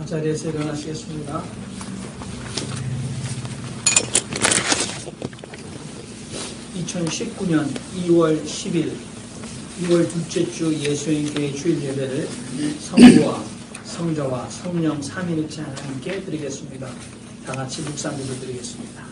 자리에서 일어나시겠습니다. (2019년 2월 10일) 2월 둘째 주 예수님께 주일 예배를 성부와 성자와 성령 삼위일체 하나님께 드리겠습니다. 다 같이 묵상기도 드리겠습니다.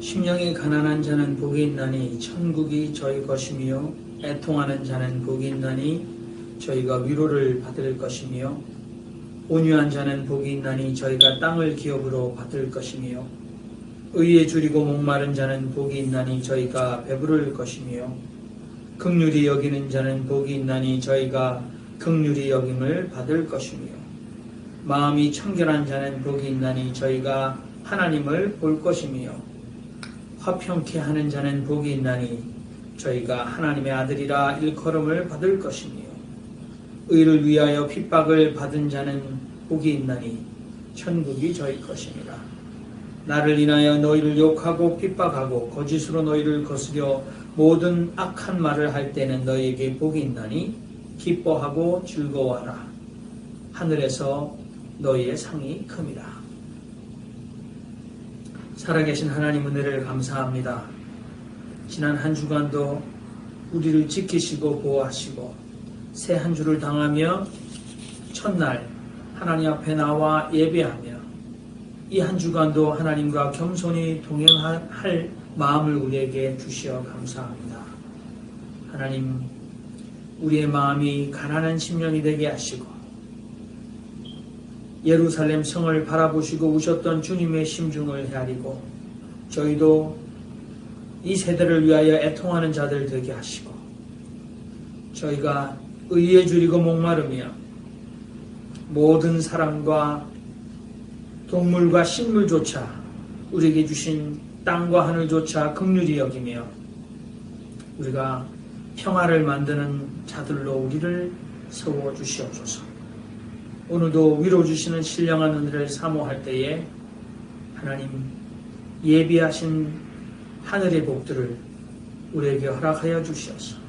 심령이 가난한 자는 복이 있나니 천국이 저희 것이며, 애통하는 자는 복이 있나니 저희가 위로를 받을 것이며, 온유한 자는 복이 있나니 저희가 땅을 기업으로 받을 것이며, 의에 줄이고 목마른 자는 복이 있나니 저희가 배부를 것이며, 긍휼히 여기는 자는 복이 있나니 저희가 긍휼히 여김을 받을 것이며, 마음이 청결한 자는 복이 있나니 저희가 하나님을 볼 것이며, 화평케 하는 자는 복이 있나니 저희가 하나님의 아들이라 일컬음을 받을 것이며, 의를 위하여 핍박을 받은 자는 복이 있나니 천국이 저희 것이니라. 나를 인하여 너희를 욕하고 핍박하고 거짓으로 너희를 거스려 모든 악한 말을 할 때는 너희에게 복이 있나니 기뻐하고 즐거워하라. 하늘에서 너희의 상이 큼이라. 살아계신 하나님 은혜를 감사합니다. 지난 한 주간도 우리를 지키시고 보호하시고 새 한 주를 당하며 첫날 하나님 앞에 나와 예배하며 이 한 주간도 하나님과 겸손히 동행할 마음을 우리에게 주시어 감사합니다. 하나님, 우리의 마음이 가난한 심령이 되게 하시고 예루살렘 성을 바라보시고 우셨던 주님의 심중을 헤아리고 저희도 이 세대를 위하여 애통하는 자들 되게 하시고 저희가 의에 줄이고 목마르며 모든 사람과 동물과 식물조차 우리에게 주신 땅과 하늘조차 긍휼히 여기며 우리가 평화를 만드는 자들로 우리를 세워주시옵소서. 오늘도 위로 주시는 신령한 은혜를 사모할 때에 하나님 예비하신 하늘의 복들을 우리에게 허락하여 주시옵소서.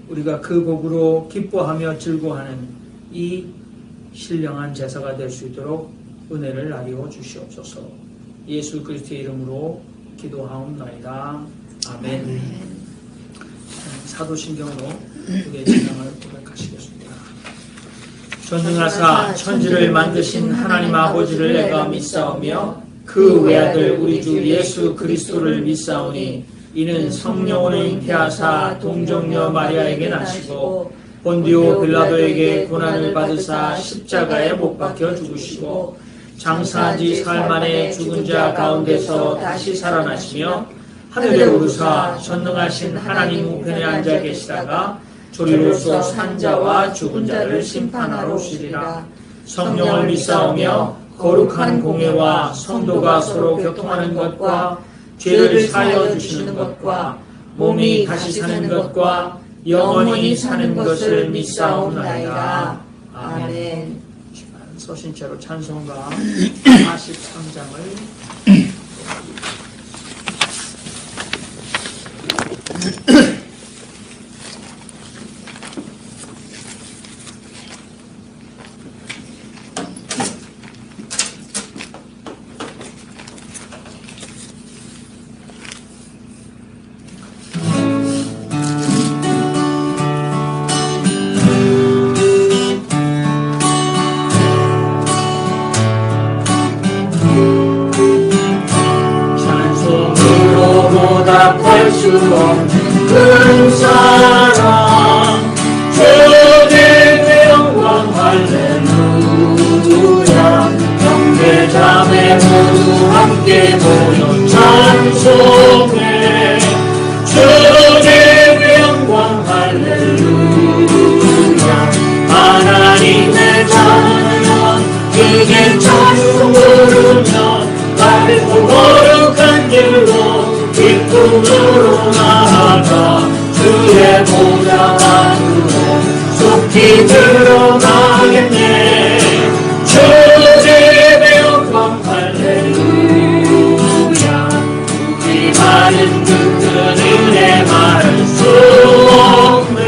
우리가 그 복으로 기뻐하며 즐거워하는 이 신령한 제사가 될 수 있도록 은혜를 나리워 주시옵소서. 예수 그리스도의 이름으로 기도하옵나이다. 아멘. 사도신경으로 우리의 신앙을 고백하시겠습니다. 전능하사 천지를 만드신 하나님 아버지를 내가 믿사오며 그 외아들 우리 주 예수 그리스도를 믿사오니 이는 성령으로 잉태하사 동정녀 마리아에게 나시고 본디오 빌라도에게 고난을 받으사 십자가에 못 박혀 죽으시고 장사한 지 사흘 만에 죽은 자 가운데서 다시 살아나시며 하늘에 오르사 전능하신 하나님 우편에 앉아 계시다가 조리로서 산 자와 죽은 자를 심판하러 오시리라. 성령을 믿사오며 거룩한 공회와 성도가 서로 교통하는 것과 죄를 사하여 주시는 것과 몸이 다시 사는 것과 영원히 사는 것을 믿사옵나이다. 아멘. 서신체로 찬송가 43장을 보답할 수 없는 큰 사랑 주님의 영광 할렐루야. 형제 자매 모두 함께 모여 찬송해 주님의 영광 할렐루야 하나님의 자녀 그게 찬송 부르며 밝고 거룩한 길로 기쁨으로 나아가 주의 보좌 안으로 속히 들어가겠네 주님의 영광 할렐루야 우리 말은 그 은혜 말할 수 없네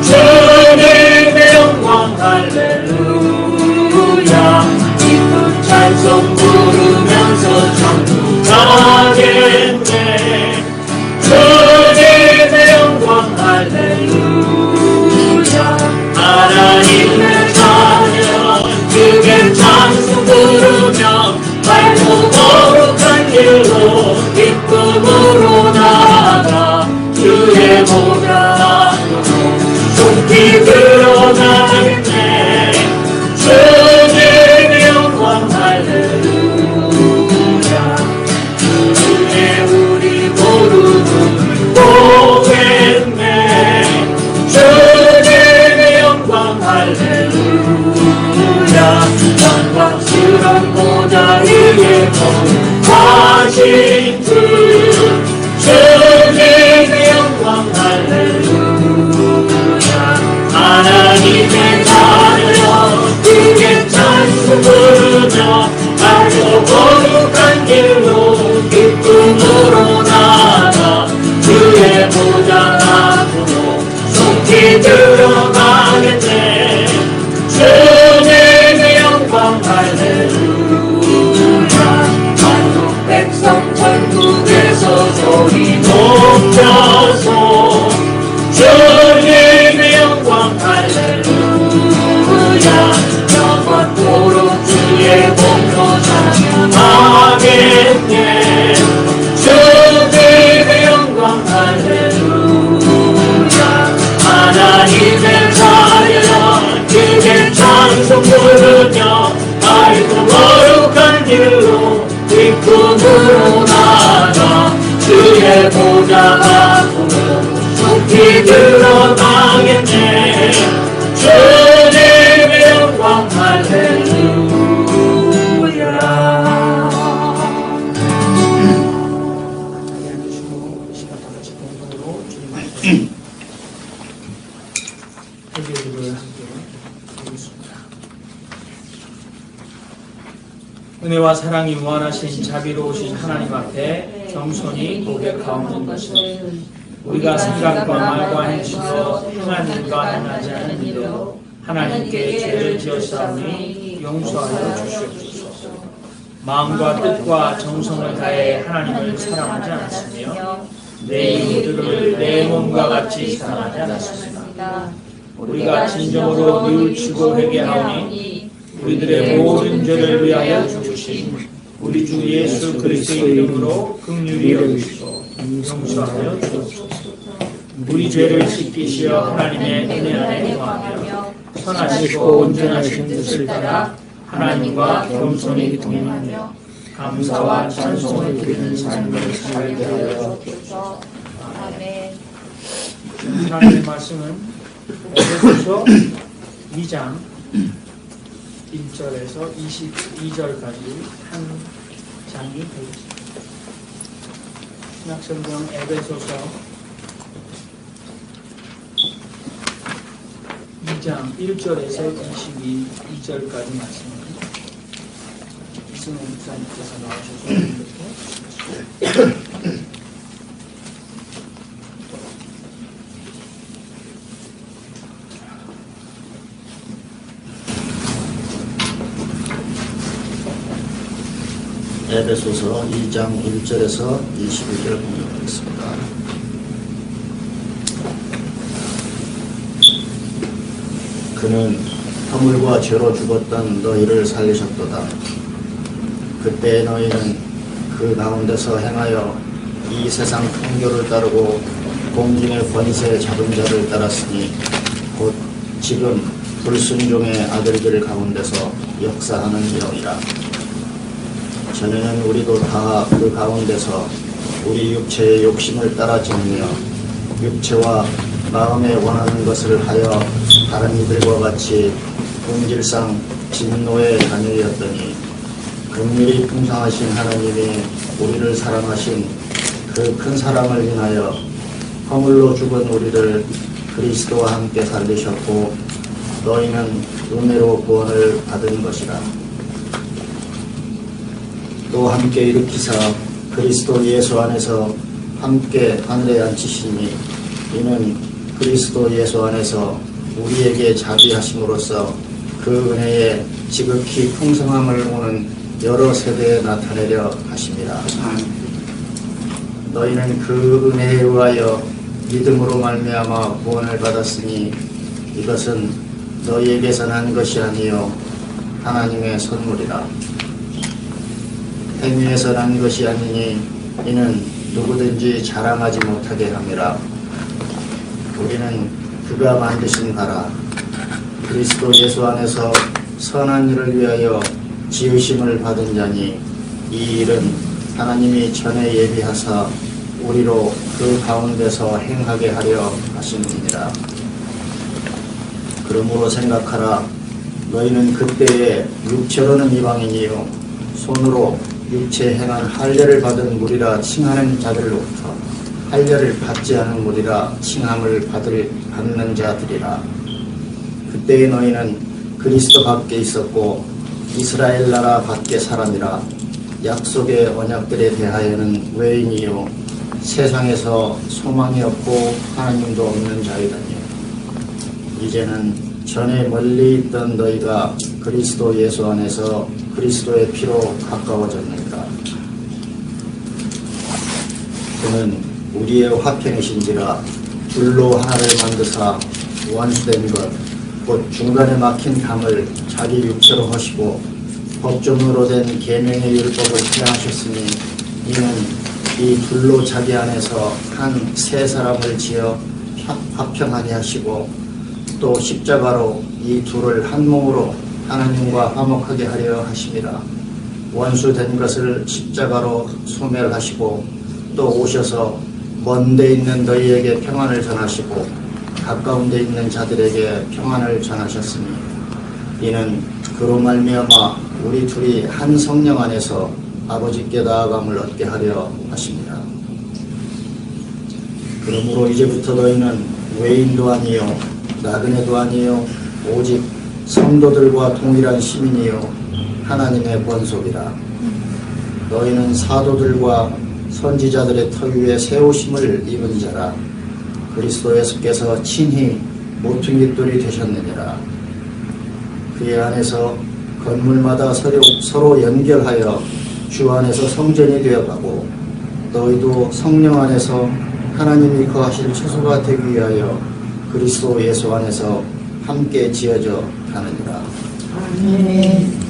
주님의 영광 할렐루야 기쁜 찬송 부르면서 천국 가겠네 주님의 영광 할렐루야 하나님의 자녀 그게 찬송 부르며 밝고 거룩한 길로 기쁨으로 나아가 주의 보좌 안으로 속히 들어가겠네 주님의 영광 할렐루야 주의 우리 모두 보겠네 주님의 영광 할렐루야 영광스러운 보좌 위에 거하신 주 주님의 영광 할렐루야 하나님의 자녀 그게 찬송 부르며 밝고 거룩한 길로 기쁨으로 나아가 주의 보좌 앞으로 속히 들어가겠네 주님의 영광 할렐루야 만국 백성 천국에서 소리 높여서 주님의 영광 할렐루야 영원토록 주의 공로 찬양하겠네 주님의 영광 할렐루야 하나님의 자녀 그게 찬송 부르며 밝고 거룩한 길로 기쁨으로 나아가 주의 보좌 앞으로 속히 들어가겠네 주님의 영광 할렐루야 자리 앉으시고 시간 다 같이 공동으로 주님 앞에 회개를 함께 드리겠습니다. 은혜와 사랑이 무한하신 자비로우신 하나님 앞에 겸손히 고백하옵는 것은 우리가 생각과 말과 행실로 행하는 바 행하지 않은 일로 하나님께 죄를 지었사오니 용서하여 주시옵소서. 마음과 뜻과 정성을 다해 하나님을 사랑하지 않았으며 내 이웃들을 내 몸과 같이 사랑하지 않았습니다. 우리가 진정으로 뉘우치고 회개하오니 우리들의 모든 죄를 위하여 죽으신 우리 주 예수 그리스도의 이름으로 긍휼히 여기시고 용서하여 주옵소서. 우리 죄를 씻기시어 하나님의 은혜 안에 거하며 선하시고 온전하신 뜻을 따라 하나님과 겸손히 동행하며 감사와 찬송을 드리는 삶을 살게 하여 주옵소서. 아멘. 하나님의 말씀은 에베소서 2장 1절에서 22절까지 한 장이 되겠습니다. 신약성경 에베소서 2장 1절에서 22절까지 말씀입니다. 이승훈 목사님께서 나오셔서 이렇게 에베소서 2장 1절에서 22절 공독하겠습니다. 그는 허물과 죄로 죽었던 너희를 살리셨도다. 그때 너희는 그 가운데서 행하여 이 세상 풍교를 따르고 공중의 권세 잡은 자를 따랐으니 곧 지금 불순종의 아들들 가운데서 역사하는 영이라. 전에는 우리도 다 그 가운데서 우리 육체의 욕심을 따라 지니며 육체와 마음에 원하는 것을 하여 다른 이들과 같이 본질상 진노의 자녀였더니 긍휼이 풍성하신 하나님이 우리를 사랑하신 그 큰 사랑을 인하여 허물로 죽은 우리를 그리스도와 함께 살리셨고 너희는 은혜로 구원을 받은 것이라. 또 함께 일으키사 그리스도 예수 안에서 함께 하늘에 앉히시니 이는 그리스도 예수 안에서 우리에게 자비하심으로써 그 은혜의 지극히 풍성함을 오는 여러 세대에 나타내려 하심이라. 너희는 그 은혜에 의하여 믿음으로 말미암아 구원을 받았으니 이것은 너희에게서 난 것이 아니요 하나님의 선물이라. 행위에서 난 것이 아니니 이는 누구든지 자랑하지 못하게 함이라. 우리는 그가 만드신 바라 그리스도 예수 안에서 선한 일을 위하여 지으심을 받은 자니 이 일은 하나님이 전에 예비하사 우리로 그 가운데서 행하게 하려 하심이니라. 그러므로 생각하라. 너희는 그때에 육체로는 이방인이요 손으로 육체 행한 할례를 받은 무리라 칭하는 자들로부터 할례를 받지 않은 무리라 칭함을 받는 자들이라. 그때에 너희는 그리스도 밖에 있었고 이스라엘 나라 밖에 사람이라 약속의 언약들에 대하여는 외인이요 세상에서 소망이 없고 하나님도 없는 자이다니. 이제는 전에 멀리 있던 너희가 그리스도 예수 안에서 그리스도의 피로 가까워졌느니라. 그는 우리의 화평이신지라 둘로 하나를 만드사 원수된 것 곧 중간에 막힌 담을 자기 육체로 하시고 법조문으로 된 계명의 율법을 폐하셨으니 이는 이 둘로 자기 안에서 한 세 사람을 지어 화평하게 하시고 또 십자가로 이 둘을 한 몸으로 하나님과 화목하게 하려 하심이라. 원수된 것을 십자가로 소멸하시고 또 오셔서 먼 데 있는 너희에게 평안을 전하시고 가까운 데 있는 자들에게 평안을 전하셨으니 이는 그로 말미암아 우리 둘이 한 성령 안에서 아버지께 나아감을 얻게 하려 하십니다. 그러므로 이제부터 너희는 외인도 아니요 나그네도 아니요 오직 성도들과 동일한 시민이요 하나님의 권속이라. 너희는 사도들과 선지자들의 터 위에 세우심을 입은 자라. 그리스도 예수께서 친히 모퉁이돌이 되셨느니라. 그의 안에서 건물마다 서로 연결하여 주 안에서 성전이 되어가고 너희도 성령 안에서 하나님이 거하실 처소가 되기 위하여 그리스도 예수 안에서 함께 지어져 가느니라. 아멘.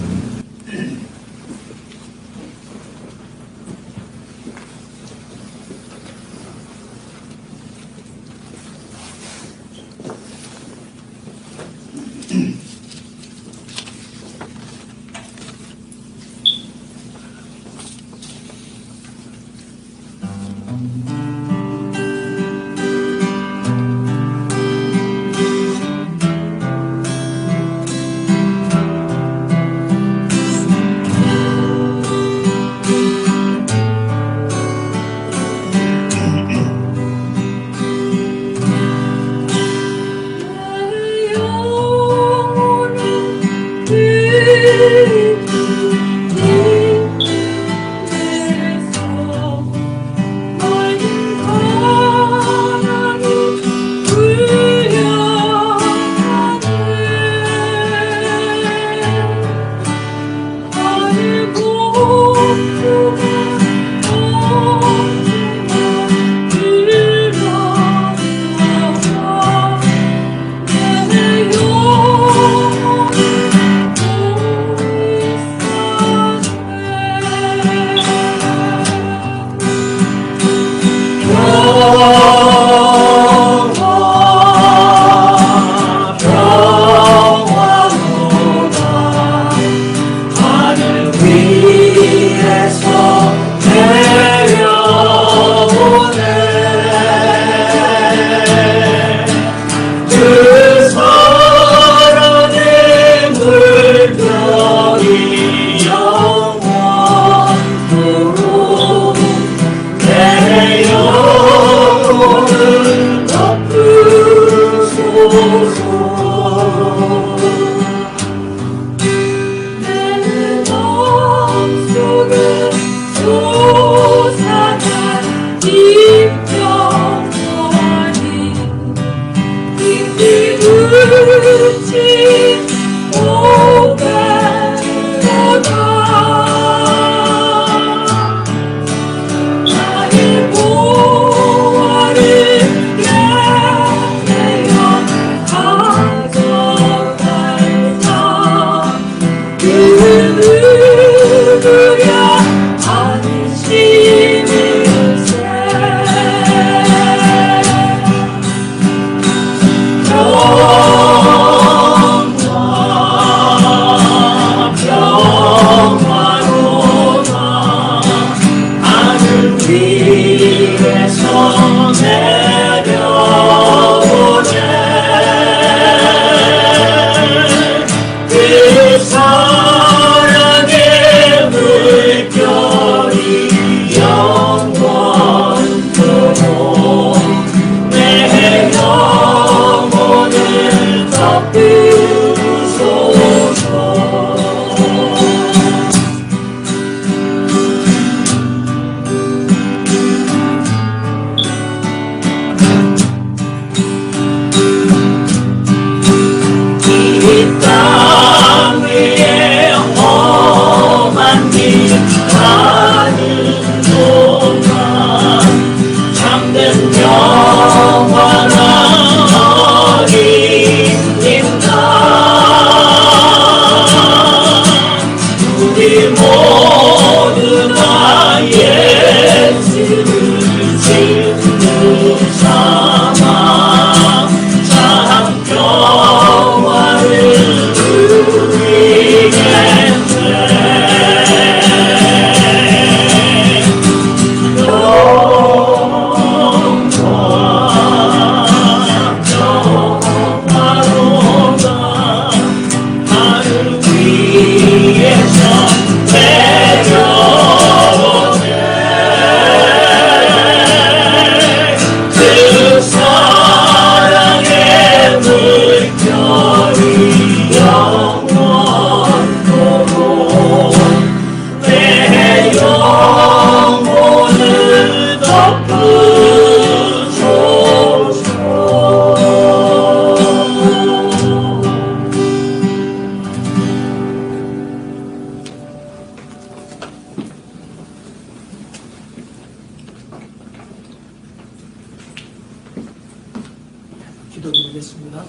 기도드리겠습니다.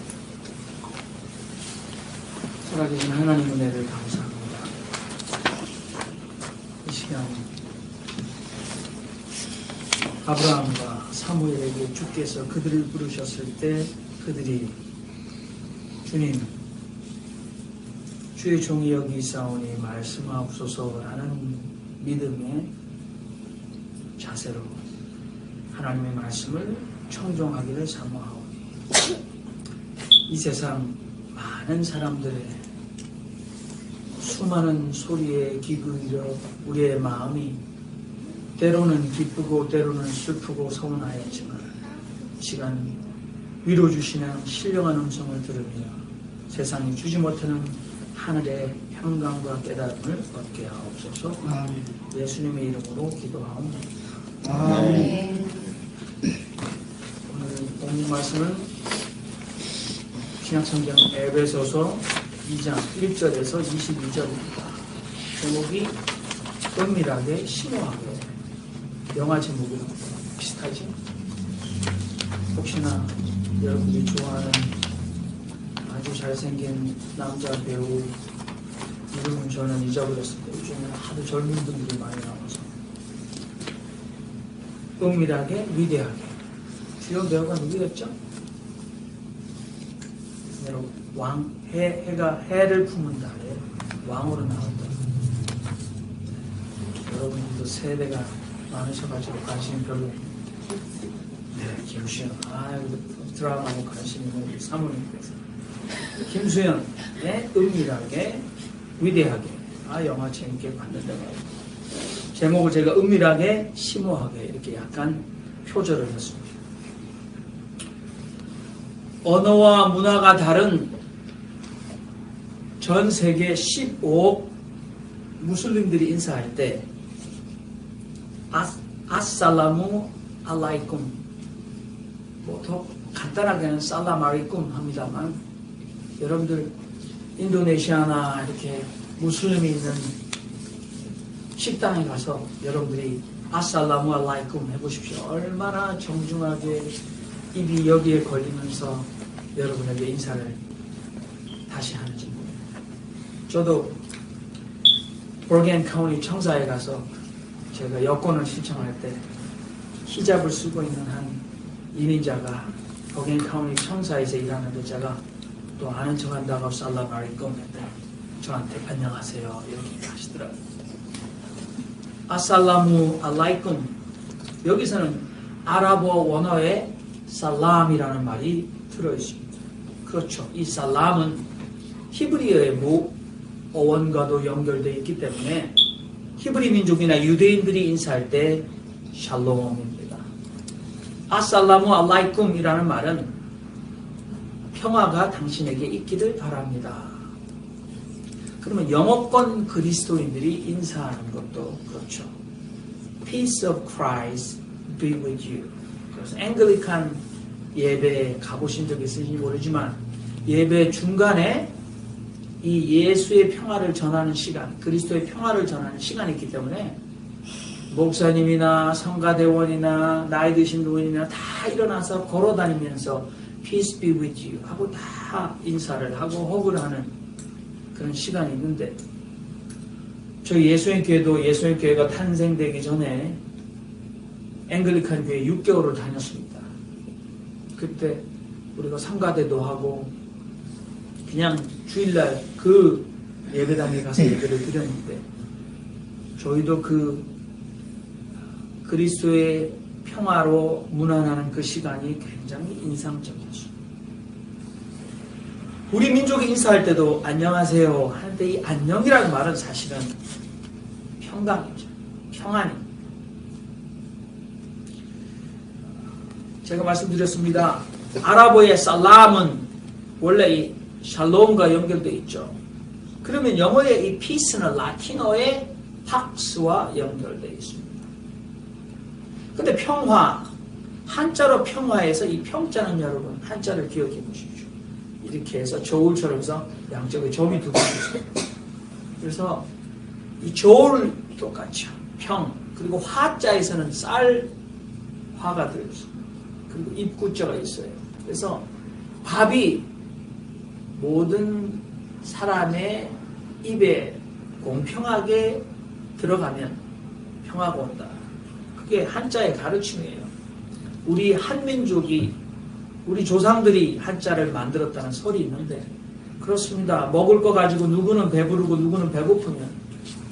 살아계신 하나님 은혜를 감사합니다. 이 시간 아브라함과 사무엘에게 주께서 그들을 부르셨을 때 그들이 주님 주의 종이 여기 있사오니 말씀하옵소서라는 믿음의 자세로 하나님의 말씀을 청종하기를 사모하오니 이 세상 많은 사람들의 수많은 소리에 귀 기울여 우리의 마음이 때로는 기쁘고 때로는 슬프고 서운하였지만 시간 위로 주시는 신령한 음성을 들으며 세상이 주지 못하는 하늘의 평강과 깨달음을 얻게 하옵소서. 아멘. 예수님의 이름으로 기도하옵니다. 아멘. 오늘 본문 말씀은 신약성경 에베소서 2장 1절에서 22절입니다. 제목이 은밀하게 심오하게. 영화 제목이랑 비슷하지? 혹시나 여러분들이 좋아하는 아주 잘생긴 남자 배우 이름은 저는 잊어버렸습니다. 요즘에 하도 젊은 분들이 많이 나와서 은밀하게 위대하게. 주요 배우가 누구였죠? 해가 해를 품은 달에 왕으로 나왔던 여러분들도 세대가 많으셔가지고 관심이 별로 김수현 드라마에 관심이 있는 사모님께서 김수현의 은밀하게 위대하게 영화 재밌게 봤는데 제목을 제가 은밀하게 심오하게 이렇게 약간 표절을 했습니다. 언어와 문화가 다른 전 세계 15억 무슬림들이 인사할 때 아살라무 알라이쿰 더 간단하게는 살람 알이쿰 합니다만 여러분들 인도네시아나 이렇게 무슬림이 있는 식당에 가서 여러분들이 아살라무 알라이쿰 해보십시오. 얼마나 정중하게 입이 여기에 걸리면서 여러분에게 인사를 다시 하는지 모르겠어요. 저도 보르겐 카운티 청사에 가서 제가 여권을 신청할 때 히잡을 쓰고 있는 한 이민자가 보르겐 카운티 청사에서 일하는 여자가 또 아는 척한다고 살람 알이쿰 했대. 저한테 안녕하세요 이렇게 하시더라고요. 아살라무 알라이쿰 여기서는 아랍어 원어에 살람이라는 말이 들어있습니다. 그렇죠. 이 살람은 히브리어의 어원과도 연결되어 있기 때문에 히브리 민족이나 유대인들이 인사할 때 샬롬입니다. 아살라무 알라이쿰이라는 말은 평화가 당신에게 있기를 바랍니다. 그러면 영어권 그리스도인들이 인사하는 것도 그렇죠. Peace of Christ be with you. 그래서 앵글리칸 예배에 가보신 적 있으신지 모르지만 예배 중간에 이 예수의 평화를 전하는 시간, 그리스도의 평화를 전하는 시간이 있기 때문에 목사님이나 성가대원이나 나이 드신 노인이나 다 일어나서 걸어다니면서 Peace be with you 하고 다 인사를 하고 호흡을 하는 그런 시간이 있는데 저희 예수님 교회가 탄생되기 전에 앵글리칸 교회 6개월을 다녔습니다. 그때 우리가 성가대도 하고 그냥 주일날 그 예배당에 가서 예배를 드렸는데 저희도 그 그리스도의 평화로 문안하는 그 시간이 굉장히 인상적이었습니다. 우리 민족이 인사할 때도 안녕하세요 하는데 이 안녕이라는 말은 사실은 평강이죠. 평안입니다. 제가 말씀드렸습니다. 아랍어의 살람은 원래 이 샬롬과 연결되어 있죠. 그러면 영어의 이 피스는 라틴어의 팍스와 연결되어 있습니다. 근데 평화, 한자로 평화에서 이 평자는 여러분 한자를 기억해 보십시오. 이렇게 해서 저울처럼 해서 양쪽에 점이 두 개 있어요. 그래서 이 저울 똑같죠. 평. 그리고 화자에서는 쌀 화가 들어있어요. 그리고 입구자가 있어요. 그래서 밥이 모든 사람의 입에 공평하게 들어가면 평화가 온다. 그게 한자의 가르침이에요. 우리 한민족이, 우리 조상들이 한자를 만들었다는 설이 있는데 그렇습니다. 먹을 거 가지고 누구는 배부르고 누구는 배고프면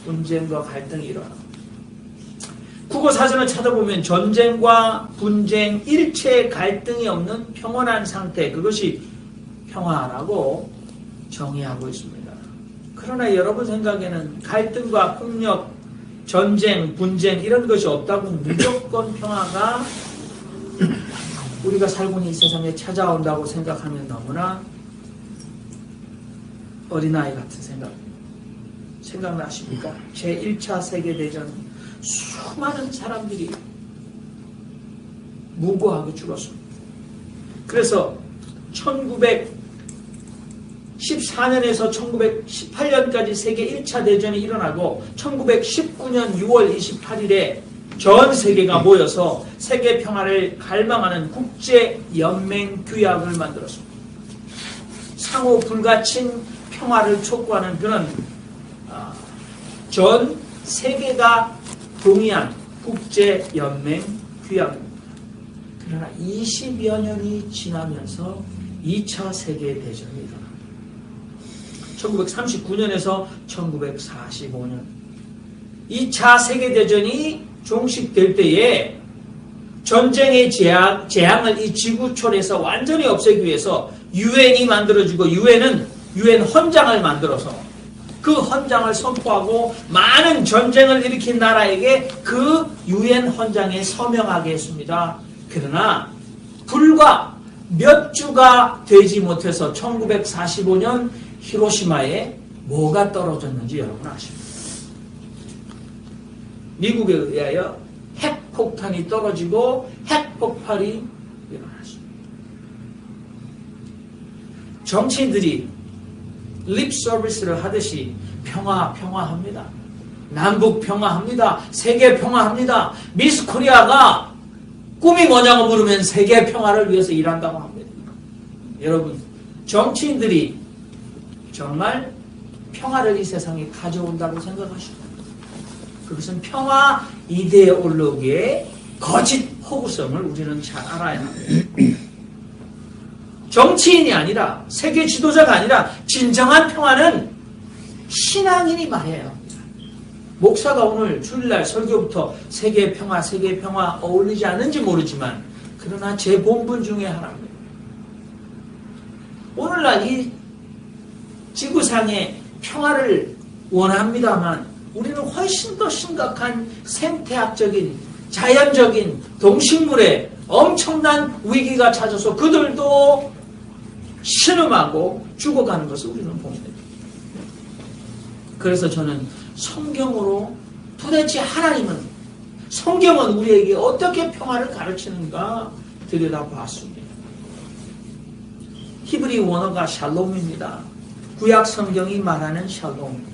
분쟁과 갈등이 일어나. 국어사전을 찾아보면 전쟁과 분쟁, 일체 갈등이 없는 평온한 상태, 그것이 평화라고 정의하고 있습니다. 그러나 여러분 생각에는 갈등과 폭력, 전쟁, 분쟁 이런 것이 없다고 무조건 평화가 우리가 살고 있는 이 세상에 찾아온다고 생각하면 너무나 어린아이 같은 생각나십니까? 제1차 세계대전 수많은 사람들이 무고하게 죽었습니다. 그래서 1914년에서 1918년까지 세계 1차 대전이 일어나고 1919년 6월 28일에 전 세계가 모여서 세계 평화를 갈망하는 국제연맹 규약을 만들었습니다. 상호 불가침 평화를 촉구하는 그런 전 세계가 동의한 국제연맹 규약입니다. 그러나 20여 년이 지나면서 2차 세계대전이 일어납니다. 1939년에서 1945년 2차 세계대전이 종식될 때에 전쟁의 재앙을 이 지구촌에서 완전히 없애기 위해서 유엔이 만들어지고 유엔 헌장을 만들어서 그 헌장을 선포하고 많은 전쟁을 일으킨 나라에게 그 유엔 헌장에 서명하게 했습니다. 그러나 불과 몇 주가 되지 못해서 1945년 히로시마에 뭐가 떨어졌는지 여러분 아십니까? 미국에 의하여 핵폭탄이 떨어지고 핵폭발이 일어났습니다. 정치인들이 립 서비스를 하듯이 평화합니다. 남북 평화합니다. 세계 평화합니다. 미스 코리아가 꿈이 뭐냐고 물으면 세계 평화를 위해서 일한다고 합니다. 여러분, 정치인들이 정말 평화를 이 세상에 가져온다고 생각하십니까? 그것은 평화 이데올로기의 거짓 허구성을 우리는 잘 알아야 합니다. 정치인이 아니라 세계 지도자가 아니라 진정한 평화는 신앙인이 말해야 합니다. 목사가 오늘 주일날 설교부터 세계 평화 어울리지 않는지 모르지만 그러나 제 본분 중에 하나입니다. 오늘날 이 지구상의 평화를 원합니다만 우리는 훨씬 더 심각한 생태학적인 자연적인 동식물의 엄청난 위기가 찾아서 그들도 신음하고 죽어가는 것을 우리는 봅니다. 그래서 저는 성경으로 도대체 성경은 우리에게 어떻게 평화를 가르치는가 들여다봤습니다. 히브리 원어가 샬롬입니다. 구약 성경이 말하는 샬롬.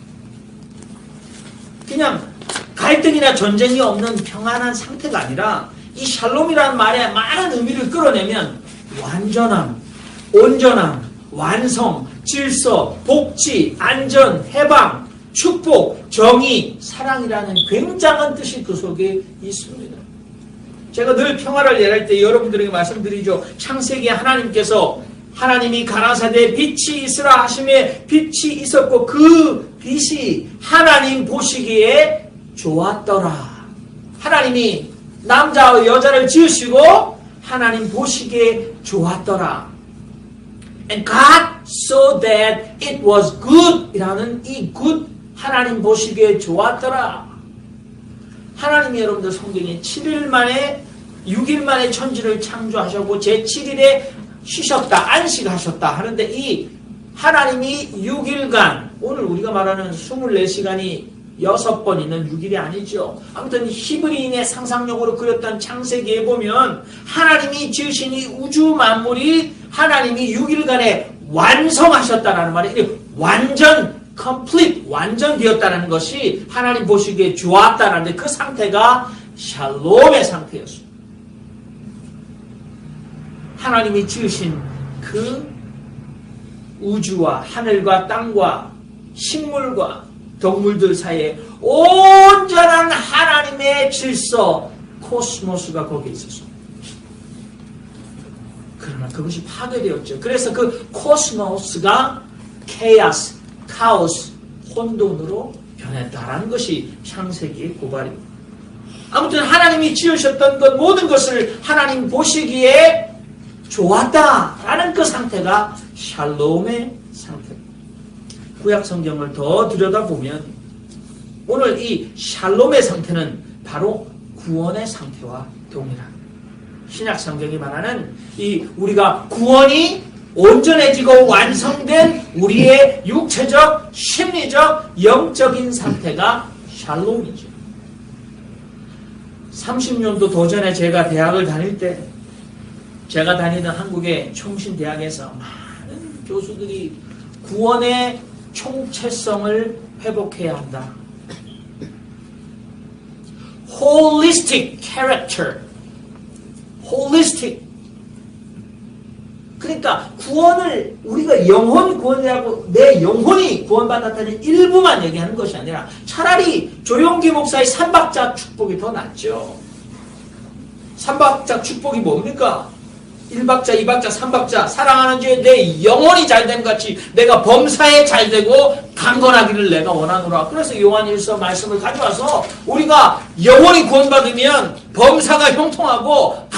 그냥 갈등이나 전쟁이 없는 평안한 상태가 아니라 이 샬롬이라는 말에 많은 의미를 끌어내면 완전함, 온전함, 완성, 질서, 복지, 안전, 해방, 축복, 정의, 사랑이라는 굉장한 뜻이 그 속에 있습니다. 제가 늘 평화를 예할 때 여러분들에게 말씀드리죠. 창세기에 하나님이 가라사대 빛이 있으라 하심에 빛이 있었고 그 빛이 하나님 보시기에 좋았더라. 하나님이 남자와 여자를 지으시고 하나님 보시기에 좋았더라. And God saw that it was good 이라는 이 good 하나님 보시기에 좋았더라. 하나님이 여러분들 성경에 6일 만에 천지를 창조하셨고 제7일에 쉬셨다, 안식하셨다 하는데 이 하나님이 6일간 오늘 우리가 말하는 24시간이 6번 있는 6일이 아니죠. 아무튼 히브리인의 상상력으로 그렸던 창세기에 보면 하나님이 지으신 이 우주 만물이 하나님이 6일간에 완성하셨다라는 말이 완전 complete 완전되었다는 것이 하나님 보시기에 좋았다라는데 그 상태가 샬롬의 상태였습니다. 하나님이 지으신 그 우주와 하늘과 땅과 식물과 동물들 사이에 온전한 하나님의 질서, 코스모스가 거기에 있었습니다. 그러나 그것이 파괴되었죠. 그래서 그 코스모스가 케이아스, 카오스, 혼돈으로 변했다라는 것이 창세기의 고발입니다. 아무튼 하나님이 지으셨던 것 모든 것을 하나님 보시기에 좋았다라는 그 상태가 샬롬의 상태입니다. 구약 성경을 더 들여다보면 오늘 이 샬롬의 상태는 바로 구원의 상태와 동일합니다. 신약 성경이 말하는 이 우리가 구원이 온전해지고 완성된 우리의 육체적, 심리적, 영적인 상태가 샬롬이죠. 30년도 더 전에 제가 대학을 다닐 때 제가 다니던 한국의 총신대학에서 많은 교수들이 구원의 총체성을 회복해야 한다. Holistic character. Holistic. 그러니까 구원을 우리가 영혼 구원이라고 내 영혼이 구원받았다는 일부만 얘기하는 것이 아니라 차라리 조용기 목사의 삼박자 축복이 더 낫죠. 삼박자 축복이 뭡니까? 1박자, 2박자, 3박자 사랑하는 주에 내 영혼이 잘된 같이 내가 범사에 잘되고 강건하기를 내가 원하노라. 그래서 요한일서 말씀을 가져와서 우리가 영혼이 구원받으면 범사가 형통하고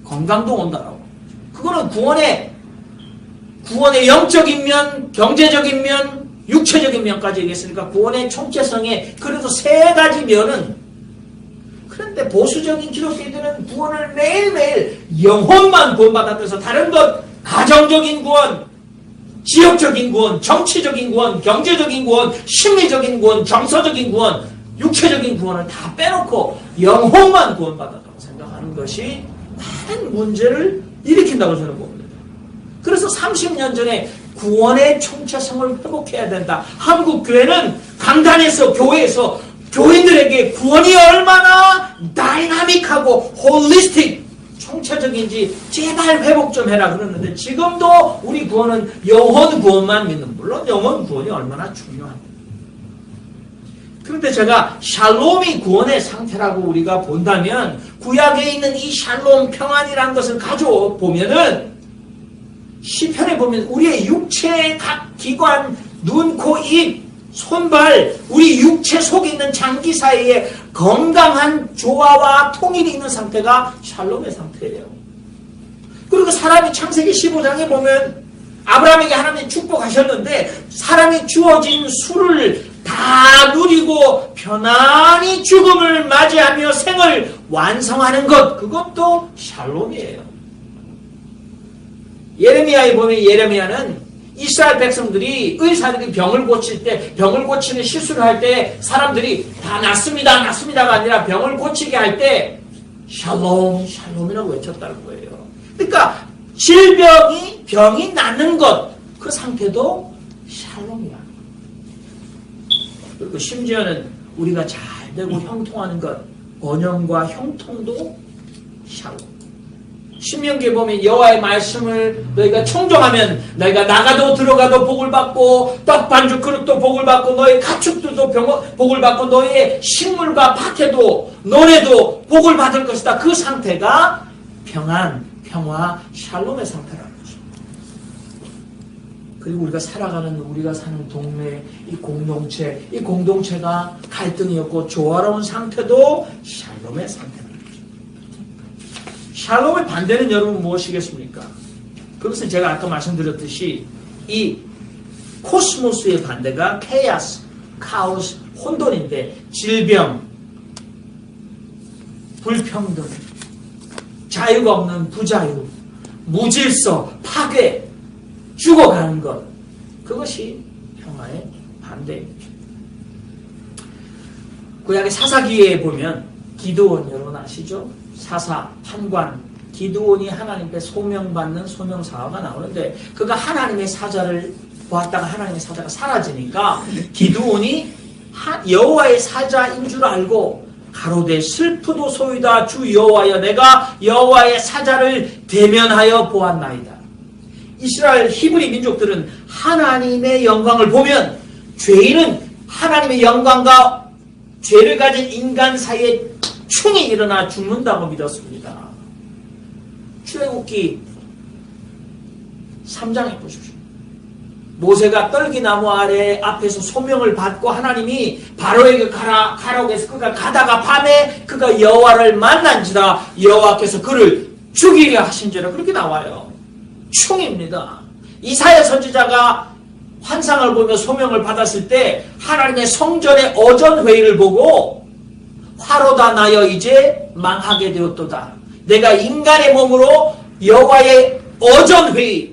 건강도 온다라고. 그거는 구원의 영적인 면, 경제적인 면, 육체적인 면까지 얘기했으니까 구원의 총체성에 그래도 세 가지 면은. 그런데 보수적인 기독교인들은 구원을 매일매일 영혼만 구원받았다서 다른 것, 가정적인 구원, 지역적인 구원, 정치적인 구원, 경제적인 구원, 심리적인 구원, 정서적인 구원, 육체적인 구원을 다 빼놓고 영혼만 구원받았다고 생각하는 것이 많은 문제를 일으킨다고 저는 봅니다. 그래서 30년 전에 구원의 총체성을 회복해야 된다. 한국 교회는 강단에서 교회에서 교인들에게 구원이 얼마나 다이나믹하고 홀리스틱 총체적인지 제발 회복 좀 해라 그러는데 지금도 우리 구원은 영혼 구원만 믿는, 물론 영혼 구원이 얼마나 중요합니다. 그런데 제가 샬롬이 구원의 상태라고 우리가 본다면 구약에 있는 이 샬롬 평안이라는 것을 가져보면은 시편에 보면 우리의 육체의 각 기관, 눈, 코, 입, 손발, 우리 육체 속에 있는 장기 사이에 건강한 조화와 통일이 있는 상태가 샬롬의 상태예요. 그리고 사람이 창세기 15장에 보면 아브라함에게 하나님이 축복하셨는데 사람이 주어진 수를 다 누리고 편안히 죽음을 맞이하며 생을 완성하는 것, 그것도 샬롬이에요. 예레미야에 보면 예레미야는 이스라엘 백성들이 의사들이 병을 고칠 때, 병을 고치는 시술을 할 때 사람들이 다 낫습니다가 아니라 병을 고치게 할 때 샬롬이라고 외쳤다는 거예요. 그러니까 병이 낫는 것, 그 상태도 샬롬이야. 그리고 심지어는 우리가 잘 되고 형통하는 것, 번영과 형통도 샬롬. 신명기에 보면 여호와의 말씀을 너희가 청종하면 너희가 나가도 들어가도 복을 받고 떡 반죽 그릇도 복을 받고 너희 가축들도 복을 받고 너희의 식물과 밭에도 논에도 복을 받을 것이다. 그 상태가 평안, 평화, 샬롬의 상태라는 거죠. 그리고 우리가 사는 동네, 이 공동체가 갈등이 없고 조화로운 상태도 샬롬의 상태입니다. 샬롬의 반대는 여러분 무엇이겠습니까? 그것은 제가 아까 말씀드렸듯이 이 코스모스의 반대가 케이아스, 카오스, 혼돈인데 질병, 불평등, 자유가 없는 부자유, 무질서, 파괴, 죽어가는 것, 그것이 평화의 반대입니다. 구약의 사사기에 보면 기드온 여러분 아시죠? 사사, 판관, 기드온이 하나님께 소명받는 소명사화가 나오는데 그가 하나님의 사자를 보았다가 하나님의 사자가 사라지니까 기드온이 여호와의 사자인 줄 알고 가로되 슬프도소이다 주 여호와여 내가 여호와의 사자를 대면하여 보았나이다. 이스라엘 히브리 민족들은 하나님의 영광을 보면 죄인은 하나님의 영광과 죄를 가진 인간 사이에 충이 일어나 죽는다고 믿었습니다. 출애굽기 3장에 보십시오. 모세가 떨기나무 아래 앞에서 소명을 받고 하나님이 바로에게 가라고 해서 그가 가다가 밤에 그가 여호와를 만난지라 여호와께서 그를 죽이려 하신지라 그렇게 나와요. 충입니다. 이사야 선지자가 환상을 보며 소명을 받았을 때 하나님의 성전의 어전회의를 보고 화로다 나여 이제 망하게 되었도다. 내가 인간의 몸으로 여호와의 어전회의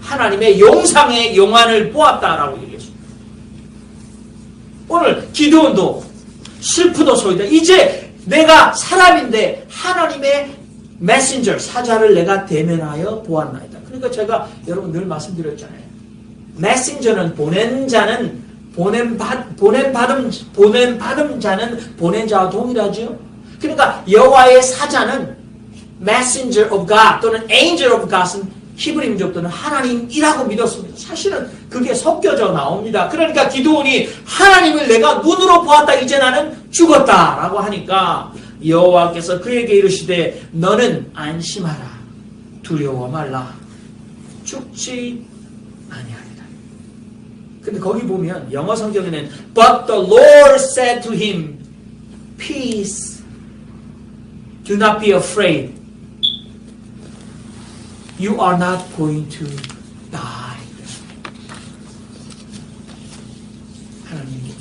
하나님의 용상의 용안을 보았다라고 얘기했습니다. 오늘 기드온도 슬프도소이다. 이제 내가 사람인데 하나님의 메신저 사자를 내가 대면하여 보았나이다. 그러니까 제가 여러분 늘 말씀드렸잖아요. 메신저는 보낸 자는 보낸 받은 자는 보낸 자와 동일하죠. 그러니까 여호와의 사자는 messenger of God 또는 angel of God은 히브리 민족들은 하나님이라고 믿었습니다. 사실은 그게 섞여져 나옵니다. 그러니까 기드온이 하나님을 내가 눈으로 보았다 이제 나는 죽었다라고 하니까 여호와께서 그에게 이르시되 너는 안심하라 두려워 말라 죽지 아니하리라. 근데 거기 보면 영어 성경에는 But the Lord said to him Peace, do not be afraid. You are not going to die. 하나님이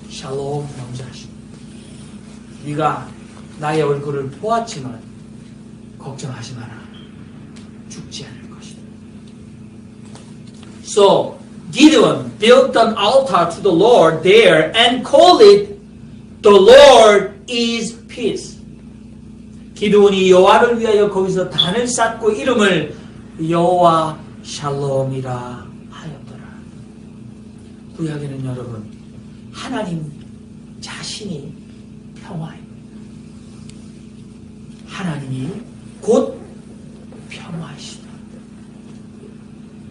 샬롬 명제하십니다. 네가 나의 얼굴을 보았지만 걱정하지 마라. 죽지 않을 것이다. So Gideon built an altar to the Lord there and called it The Lord is Peace. 기드온이 여호와를 위하여 거기서 단을 쌓고 이름을 여호와 샬롬이라 하였더라. 구약에는 여러분 하나님 자신이 평화입니다. 하나님이 곧 평화이시다.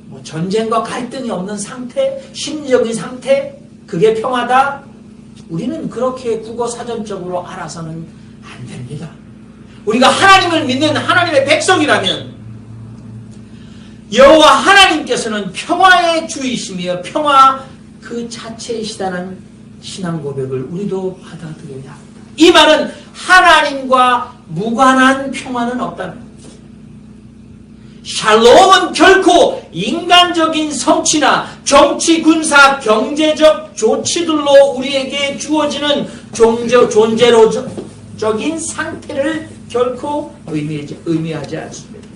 뭐 전쟁과 갈등이 없는 상태, 심리적인 상태, 그게 평화다. 우리는 그렇게 국어 사전적으로 알아서는 안 됩니다. 우리가 하나님을 믿는 하나님의 백성이라면 여호와 하나님께서는 평화의 주이시며 평화 그 자체이시다는 신앙 고백을 우리도 받아들여야 합니다. 이 말은 하나님과 무관한 평화는 없다는 겁니다. 샬롬은 결코 인간적인 성취나 정치, 군사, 경제적 조치들로 우리에게 주어지는 존재로적인 상태를 결코 의미하지 않습니다.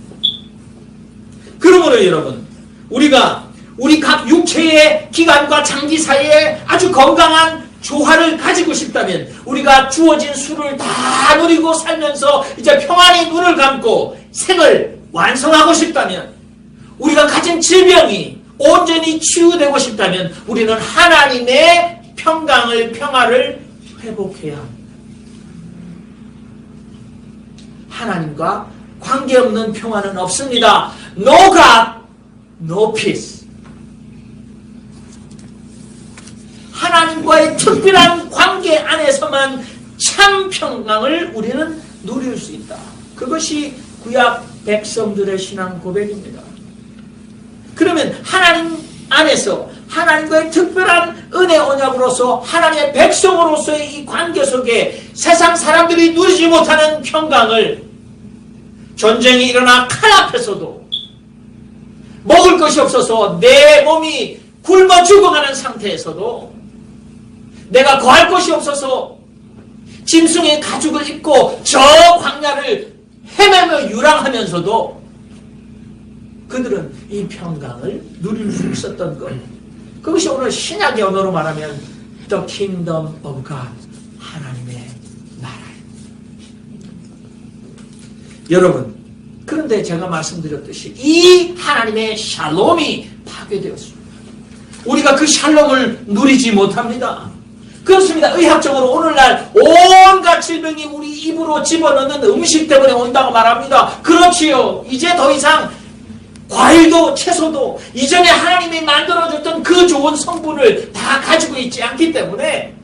그러므로 여러분 우리 각 육체의 기관과 장기 사이에 아주 건강한 조화를 가지고 싶다면 우리가 주어진 수를 다 누리고 살면서 이제 평안히 눈을 감고 생을 완성하고 싶다면 우리가 가진 질병이 온전히 치유되고 싶다면 우리는 하나님의 평화를 회복해야 합니다. 하나님과 관계없는 평화는 없습니다. No God, no peace. 하나님과의 특별한 관계 안에서만 참 평강을 우리는 누릴 수 있다. 그것이 구약 백성들의 신앙 고백입니다. 그러면 하나님 안에서 하나님과의 특별한 은혜 언약으로서 하나님의 백성으로서의 이 관계 속에 세상 사람들이 누리지 못하는 평강을 전쟁이 일어나 칼 앞에서도 먹을 것이 없어서 내 몸이 굶어 죽어가는 상태에서도 내가 거할 곳이 없어서 짐승의 가죽을 입고 저 광야를 헤매며 유랑하면서도 그들은 이 평강을 누릴 수 있었던 것. 그것이 오늘 신약의 언어로 말하면 The Kingdom of God, 하나님의 나라입니다. 여러분, 그런데 제가 말씀드렸듯이 이 하나님의 샬롬이 파괴되었습니다. 우리가 그 샬롬을 누리지 못합니다. 그렇습니다. 의학적으로 오늘날 온갖 질병이 우리 입으로 집어넣는 음식 때문에 온다고 말합니다. 그렇지요. 이제 더 이상 과일도 채소도 이전에 하나님이 만들어줬던 그 좋은 성분을 다 가지고 있지 않기 때문에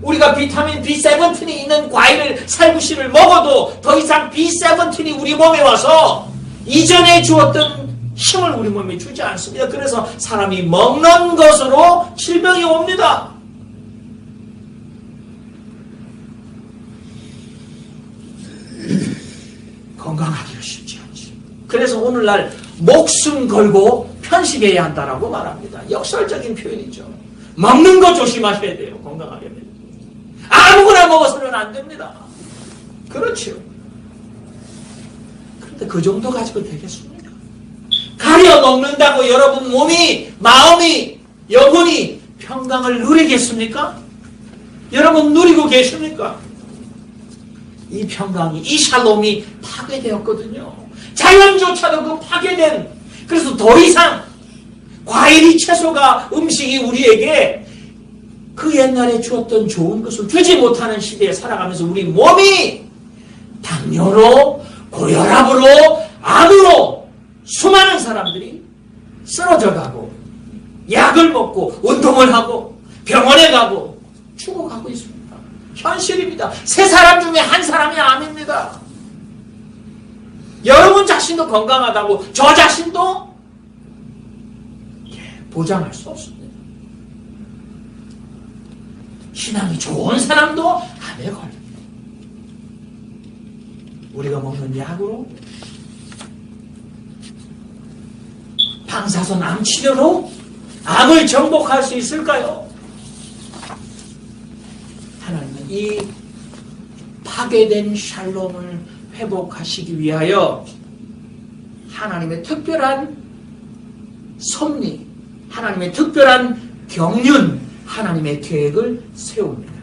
우리가 비타민 B17이 있는 과일을 살구씨를 먹어도 더 이상 B17이 우리 몸에 와서 이전에 주었던 힘을 우리 몸에 주지 않습니다. 그래서 사람이 먹는 것으로 질병이 옵니다. 건강하기가 쉽지 않지. 그래서 오늘날 목숨 걸고 편식해야 한다라고 말합니다. 역설적인 표현이죠. 먹는 거 조심하셔야 돼요. 건강하게 되면. 아무거나 먹어서는 안 됩니다. 그렇죠. 그런데 그 정도 가지고 되겠습니까? 가려 먹는다고 여러분 몸이, 마음이, 영혼이 평강을 누리겠습니까? 여러분 누리고 계십니까? 이 평강이, 이 샬롬이 파괴되었거든요. 자연조차도 그 파괴된, 그래서 더 이상 과일이, 채소가, 음식이 우리에게 그 옛날에 주었던 좋은 것을 주지 못하는 시대에 살아가면서 우리 몸이 당뇨로, 고혈압으로, 암으로 수많은 사람들이 쓰러져 가고 약을 먹고 운동을 하고 병원에 가고 죽어가고 있습니다. 현실입니다. 세 사람 중에 한 사람이 암입니다. 여러분 자신도 건강하다고 저 자신도 보장할 수 없습니다. 신앙이 좋은 사람도 암에 걸립니다. 우리가 먹는 약으로, 방사선 암 치료로 암을 정복할 수 있을까요? 하나님은 이 파괴된 샬롬을 회복하시기 위하여 하나님의 특별한 섭리, 하나님의 특별한 경륜, 하나님의 계획을 세웁니다.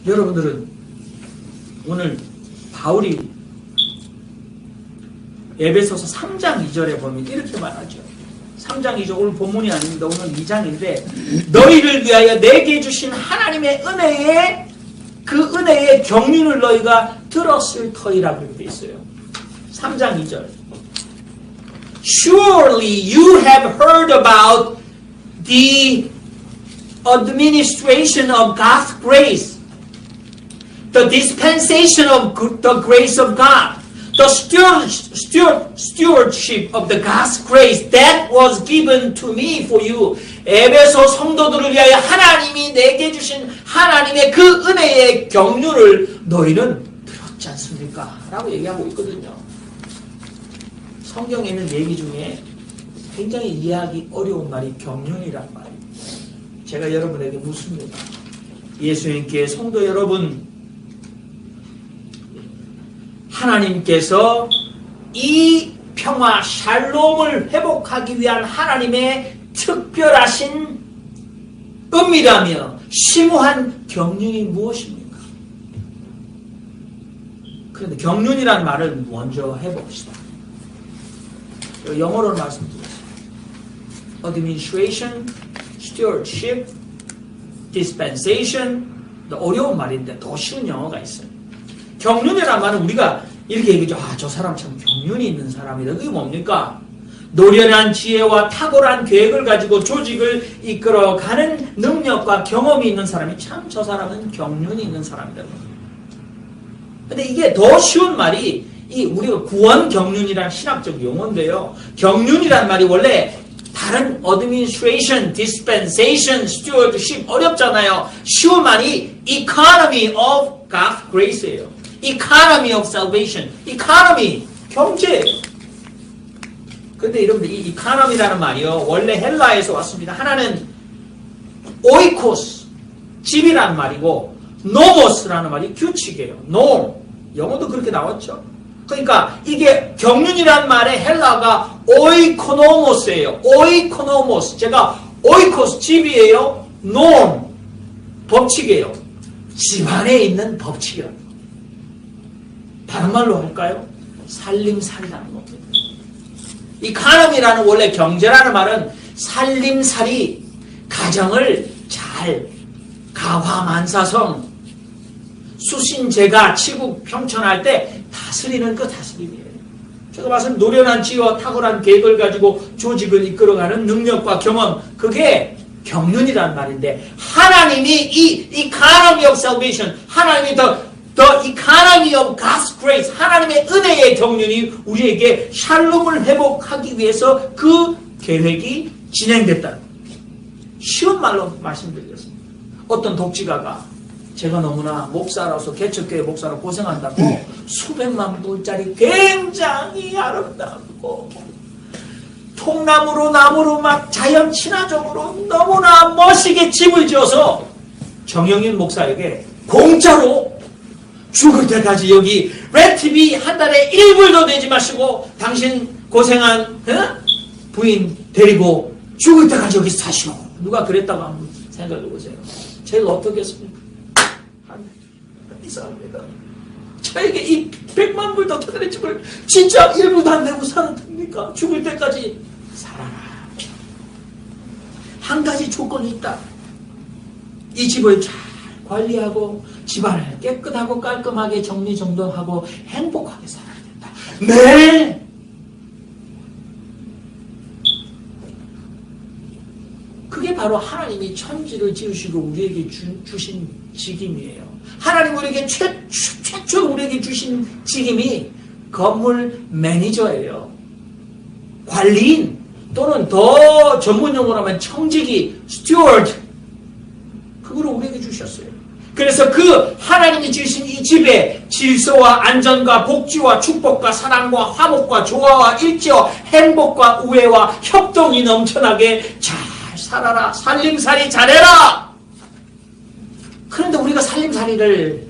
여러분들은 오늘 바울이 에베소서 3장 2절에 보면 이렇게 말하죠. 3장 2절, 오늘 본문이 아닙니다. 오늘 2장인데 너희를 위하여 내게 주신 하나님의 은혜의 그 은혜의 경륜을 너희가 들었을 터이라고 되어 있어요. 3장 2절. Surely you have heard about the administration of God's grace, the dispensation of the grace of God, the stewardship of the God's grace that was given to me for you. 에베소 성도들을 위하여 하나님이 내게 주신 하나님의 그 은혜의 경륜을 너희는 들었지 않습니까? 라고 얘기하고 있거든요. 성경에 있는 얘기 중에 굉장히 이해하기 어려운 말이 경륜이란 말이에요. 제가 여러분에게 묻습니다. 예수님께 성도 여러분, 하나님께서 이 평화 샬롬을 회복하기 위한 하나님의 특별하신 은밀하며 심오한 경륜이 무엇입니까? 그런데 경륜이라는 말을 먼저 해봅시다. 영어로 말씀드렸습니다. Administration, Stewardship, Dispensation. 어려운 말인데 더 쉬운 영어가 있어요. 경륜이라는 말은 우리가 이렇게 얘기하죠. 아, 저 사람 참 경륜이 있는 사람이다. 그게 뭡니까? 노련한 지혜와 탁월한 계획을 가지고 조직을 이끌어가는 능력과 경험이 있는 사람이 참 저 사람은 경륜이 있는 사람이다. 근데 이게 더 쉬운 말이 이 우리가 구원 경륜이라는 신학적 용어인데요. 경륜이라는 말이 원래 다른 administration, dispensation, stewardship 어렵잖아요. 쉬운 말이 economy of God's grace예요. economy of salvation. economy, 경제예요. 근데 여러분들 이 economy라는 말이요. 원래 헬라에서 왔습니다. 하나는 oikos, 집이라는 말이고 nomos라는 말이 규칙이에요. norm. 영어도 그렇게 나왔죠. 그러니까 이게 경륜이라는 말의 헬라가 oikonomos예요. oikonomos. 제가 oikos 집이에요. norm. 법칙이에요. 집안에 있는 법칙이라는 거. 다른 말로 할까요? 살림살이라는 겁니다. 이 economy라는 원래 경제라는 말은 살림살이, 가정을 잘 가화만사성, 수신제가 치국 평천할 때 다스리는 그 다스림이에요. 제가 말씀 노련한 지혜와 탁월한 계획을 가지고 조직을 이끌어가는 능력과 경험, 그게 경륜이란 말인데, 하나님이 이 economy of salvation, 하나님이 the economy of God's grace, 하나님의 은혜의 경륜이 우리에게 샬롬을 회복하기 위해서 그 계획이 진행됐다. 쉬운 말로 말씀드리겠습니다. 어떤 독지가가 제가 너무나 목사로서 개척교회 목사로 고생한다고 수백만 불짜리 굉장히 아름답고 통나무로 나무로 막 자연 친화적으로 너무나 멋있게 집을 지어서 정영인 목사에게 공짜로 죽을 때까지 여기 렌트비 한 달에 1불도 내지 마시고 당신 고생한 부인 데리고 죽을 때까지 여기 사시오. 누가 그랬다고 한번 생각해 보세요. 제가 어떻겠습니까? 이상합니다. 저에게 이 100만 불 더 터뜨린 집을 진짜 1불도 안 내고 사는 겁니까? 죽을 때까지 살아라. 한 가지 조건이 있다. 이 집을 잘 관리하고 집안을 깨끗하고 깔끔하게 정리정돈하고 행복하게 살아야 된다. 네! 그게 바로 하나님이 천지를 지으시고 우리에게 주신 직임이에요. 하나님 우리에게 최초로 우리에게 주신 직임이 건물 매니저예요. 관리인 또는 더 전문 용어로 하면 청지기, 스튜어드, 그거를 우리에게 주셨어요. 그래서 그 하나님이 지으신 이 집에 질서와 안전과 복지와 축복과 사랑과 화목과 조화와 일치와 행복과 우애와 협동이 넘쳐나게 잘 살아라. 살림살이 잘해라. 그런데 우리가 살림살이를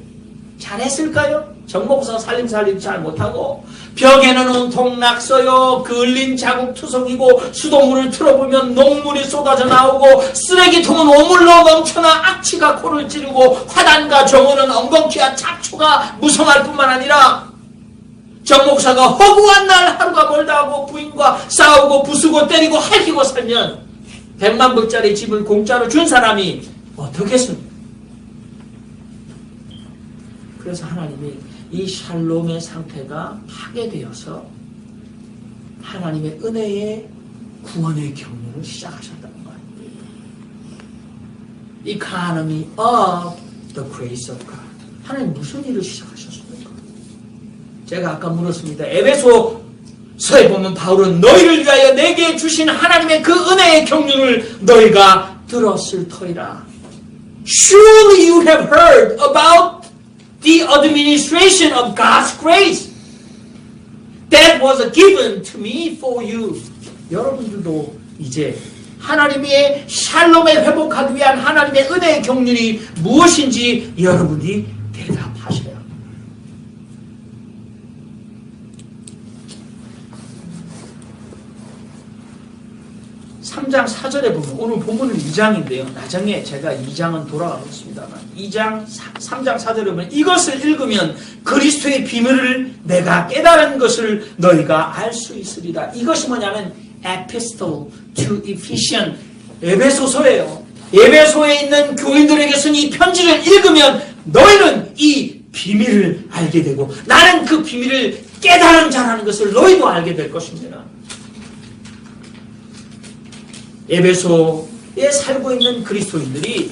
잘했을까요? 정목사 살림살이를 잘 못하고 벽에는 온통 낙서요, 그을린 자국 투성이고 수돗물을 틀어보면 녹물이 쏟아져 나오고 쓰레기통은 오물로 넘쳐나 악취가 코를 찌르고 화단과 정원은 엉겅퀴와 잡초가 무성할 뿐만 아니라 정목사가 허구한 날 하루가 멀다 하고 부인과 싸우고 부수고 때리고 할히고 살면 100만 불짜리 집을 공짜로 준 사람이 어떻겠습니까? 그래서 하나님이 이 샬롬의 상태가 파괴되어서 하나님의 은혜의 구원의 경륜을 시작하셨다는 거예요. Economy of the grace of God. 하나님 무슨 일을 시작하셨습니까? 제가 아까 물었습니다. 에베소서에 보면 바울은 너희를 위하여 내게 주신 하나님의 그 은혜의 경륜을 너희가 들었을 터이라. Surely you have heard about the administration of God's grace that was given to me for you. 여러분들도 이제 하나님의 샬롬을 회복하기 위한 하나님의 은혜의 경륜이 무엇인지 여러분이 대답하셔요. 3장 4절에 보면 오늘 본문은 2장인데요. 나중에 제가 2장은 돌아가겠습니다만 3장 4절에 보면 이것을 읽으면 그리스도의 비밀을 내가 깨달은 것을 너희가 알 수 있으리라. 이것이 뭐냐면 Epistle to Ephesians, 에베소서예요. 에베소에 있는 교인들에게 쓴 이 편지를 읽으면 너희는 이 비밀을 알게 되고 나는 그 비밀을 깨달은 자라는 것을 너희도 알게 될 것입니다. 에베소에 살고 있는 그리스도인들이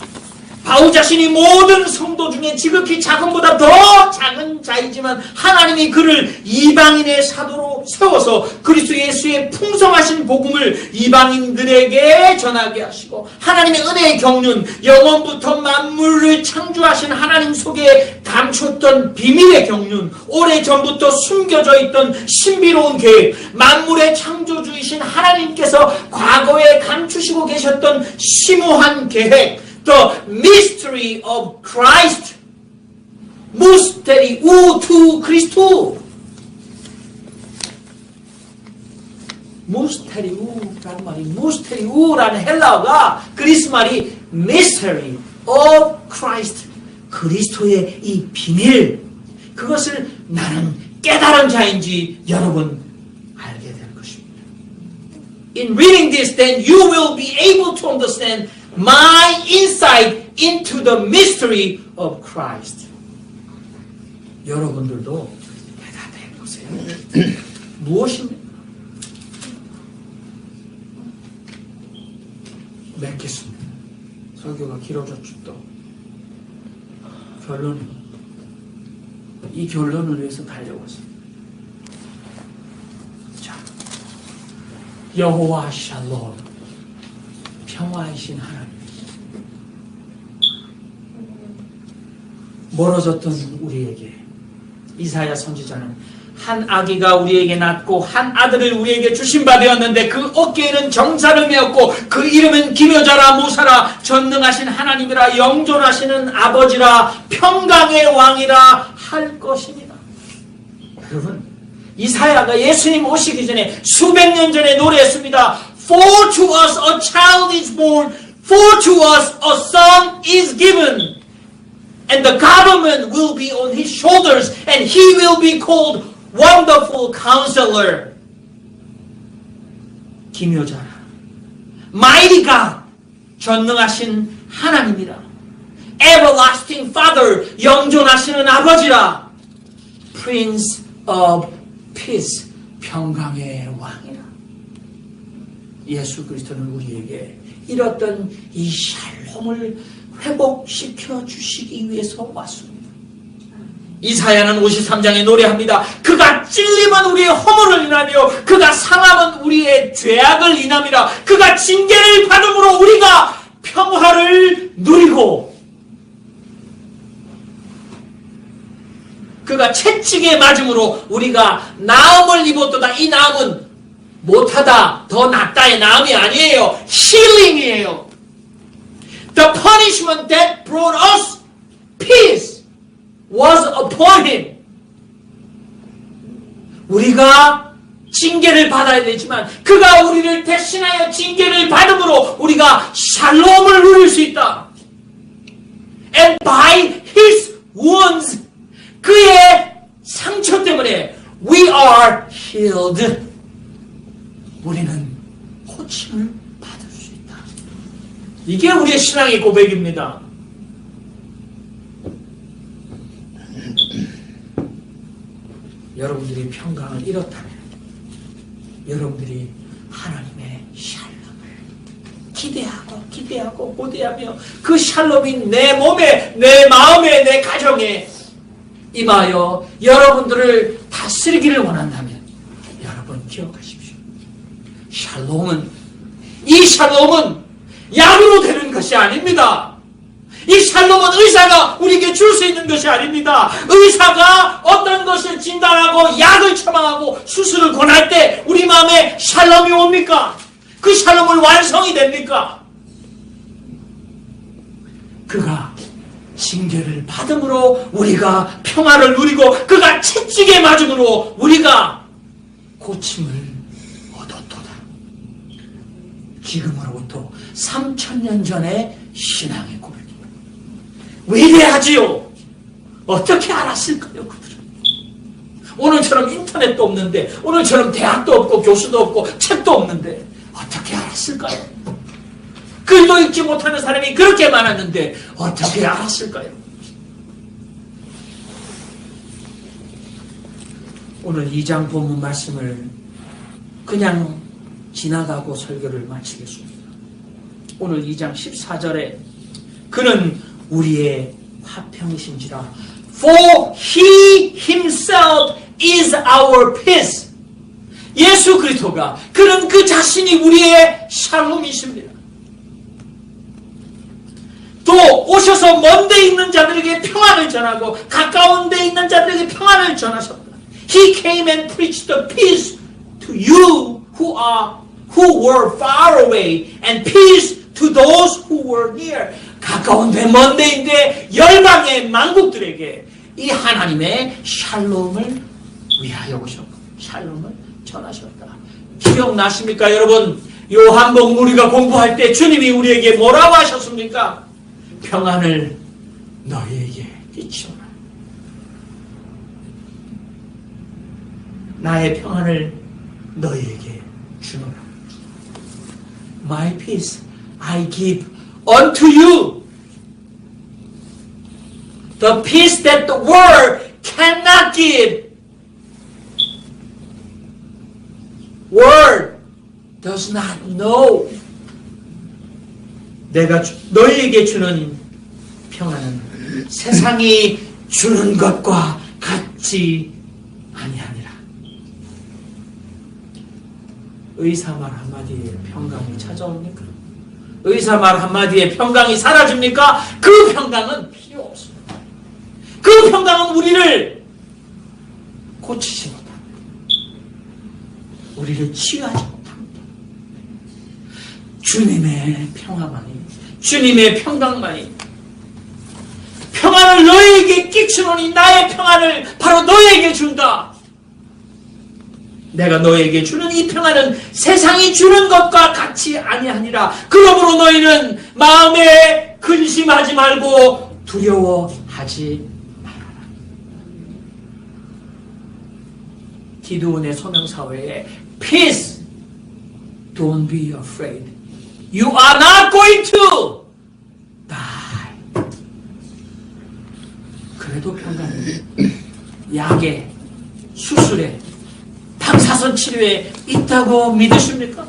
바울 자신이 모든 성도 중에 지극히 작은보다 더 작은 자이지만 하나님이 그를 이방인의 사도로 세워서 그리스도 예수의 풍성하신 복음을 이방인들에게 전하게 하시고 하나님의 은혜의 경륜, 영원부터 만물을 창조하신 하나님 속에 감췄던 비밀의 경륜, 오래전부터 숨겨져 있던 신비로운 계획, 만물의 창조주이신 하나님께서 과거에 감추시고 계셨던 심오한 계획, The mystery of Christ. 무스테리 우 투 그리스도. 무스테리 우라는 말이 무스테리 우라는 헬라어가 그리스 말이 mystery of Christ. 그리스도의 이 비밀. 그것을 나는 깨달은 자인지 여러분 알게 될 것입니다. In reading this, then you will be able to understand my insight into the mystery of Christ. 여러분들도 대답해 보세요. 무엇입니까? 맺겠습니다. 설교가 길어졌죠 또. 이 결론을 위해서 달려왔습니다. 자, 여호와 샬롬, 평화이신 하나님. 멀어졌던 우리에게 이사야 선지자는 한 아기가 우리에게 낳고 한 아들을 우리에게 주신 바 되었는데 그 어깨에는 정사를 메었고 그 이름은 기묘자라 무사라 전능하신 하나님이라 영존하시는 아버지라 평강의 왕이라 할 것입니다. 여러분, 이사야가 예수님 오시기 전에 수백 년 전에 노래했습니다. For to us a child is born, for to us a son is given, and the government will be on his shoulders, and he will be called Wonderful Counselor, 기묘자라, Mighty God, 전능하신 하나님이라, Everlasting Father, 영존하시는 아버지라, Prince of Peace, 평강의 왕이라. 예수 그리스도는 우리에게 잃었던 이 샬롬을 회복시켜 주시기 위해서 왔습니다. 이사야는 53장에 노래합니다. 그가 찔림은 우리의 허물을 인하며 그가 상함은 우리의 죄악을 인함이라. 그가 징계를 받음으로 우리가 평화를 누리고 그가 채찍에 맞음으로 우리가 나음을 입었도다. 이 나음은 못하다, 더 낫다의 나음이 아니에요. 힐링이에요. The punishment that brought us peace was upon him. 우리가 징계를 받아야 되지만 그가 우리를 대신하여 징계를 받음으로 우리가 샬롬을 누릴 수 있다. And by his wounds, 그의 상처 때문에 we are healed. 우리는 고침을 받을 수 있다. 이게 우리의 신앙의 고백입니다. 여러분들이 평강을 잃었다면 여러분들이 하나님의 샬롬을 기대하고 고대하며 그 샬롬이 내 몸에, 내 마음에, 내 가정에 임하여 여러분들을 다스리기를 원한다면 여러분 기억하십시오. 이 샬롬은 약으로 되는 것이 아닙니다. 이 샬롬은 의사가 우리에게 줄 수 있는 것이 아닙니다. 의사가 어떤 것을 진단하고 약을 처방하고 수술을 권할 때 우리 마음에 샬롬이 옵니까? 그 샬롬을 완성이 됩니까? 그가 징계를 받음으로 우리가 평화를 누리고 그가 채찍에 맞음으로 우리가 고침을 얻었도다. 지금으로부터 3000년 전의 신앙의 고백입니다. 위대하지요. 어떻게 알았을까요, 그들은? 오늘처럼 인터넷도 없는데, 오늘처럼 대학도 없고 교수도 없고 책도 없는데 어떻게 알았을까요? 글도 읽지 못하는 사람이 그렇게 많았는데 어떻게 알았을까요? 오늘 2장 본문 말씀을 그냥 지나가고 설교를 마치겠습니다. 오늘 2장 14절에 그는 우리의 화평이신지라 For He Himself is our peace. 예수 그리스도가 그는 그 자신이 우리의 샬롬이십니다. 또 오셔서 먼 데 있는 자들에게 평안을 전하고 가까운 데 있는 자들에게 평안을 전하셨다. He came and preached the peace to you who were far away and peace to those who were near. 가까운 데 먼 데인데 열방의 만국들에게 이 하나님의 샬롬을 위하여 오셨고 샬롬을 전하셨다. 기억나십니까 여러분? 요한복음 우리가 공부할 때 주님이 우리에게 뭐라고 하셨습니까? 평안을 너희에게 끼치오라. 나의 평안을 너희에게 주노라. My peace I give unto you. The peace that the world cannot give. World does not know. 내가 너희에게 주는 평안은 세상이 주는 것과 같지 아니하니라. 의사말 한마디에 평강이 찾아옵니까? 의사말 한마디에 평강이 사라집니까? 그 평강은 필요 없습니다. 그 평강은 우리를 고치지 못합니다. 우리를 치유하지 못합니다. 주님의 평화만이, 주님의 평강만이, 평안을 너희에게 끼치노니 나의 평안을 바로 너희에게 준다. 내가 너희에게 주는 이 평안은 세상이 주는 것과 같이 아니하니라. 그러므로 너희는 마음에 근심하지 말고 두려워하지 말아라. 기드온의 소명사회에 Peace, don't be afraid. You are not going to die. 그래도 평강이 약에, 수술에, 방사선 치료에 있다고 믿으십니까?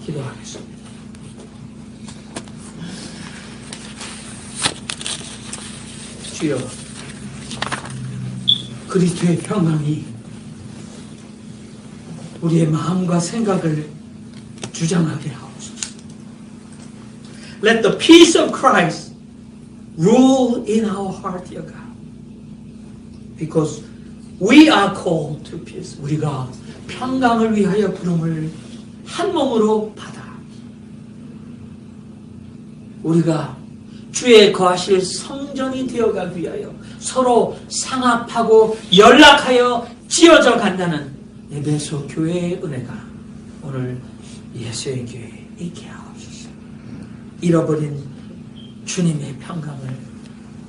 기도하겠습니다. 주여, 그리스도의 평강이 우리의 마음과 생각을 주장하게 하옵소서. Let the peace of Christ rule in our heart, dear God. Because we are called to peace. 우리가 평강을 위하여 부름을 한 몸으로 받아. 우리가 주의 거하실 성전이 되어가기 위하여 서로 상합하고 연락하여 지어져 간다는 에베소 교회의 은혜가 오늘 예수의 교회에 있게 하옵소서. 잃어버린 주님의 평강을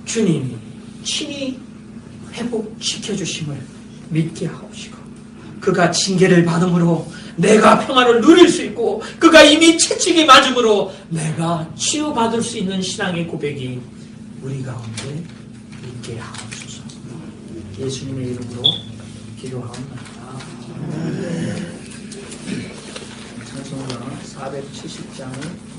주님이 친히 회복시켜 주심을 믿게 하옵시고, 그가 징계를 받음으로 내가 평안을 누릴 수 있고, 그가 이미 채찍이 맞음으로 내가 치유받을 수 있는 신앙의 고백이 우리 가운데 있게 하옵소서. 예수님의 이름으로 기도하옵나이다. 찬송가 470장을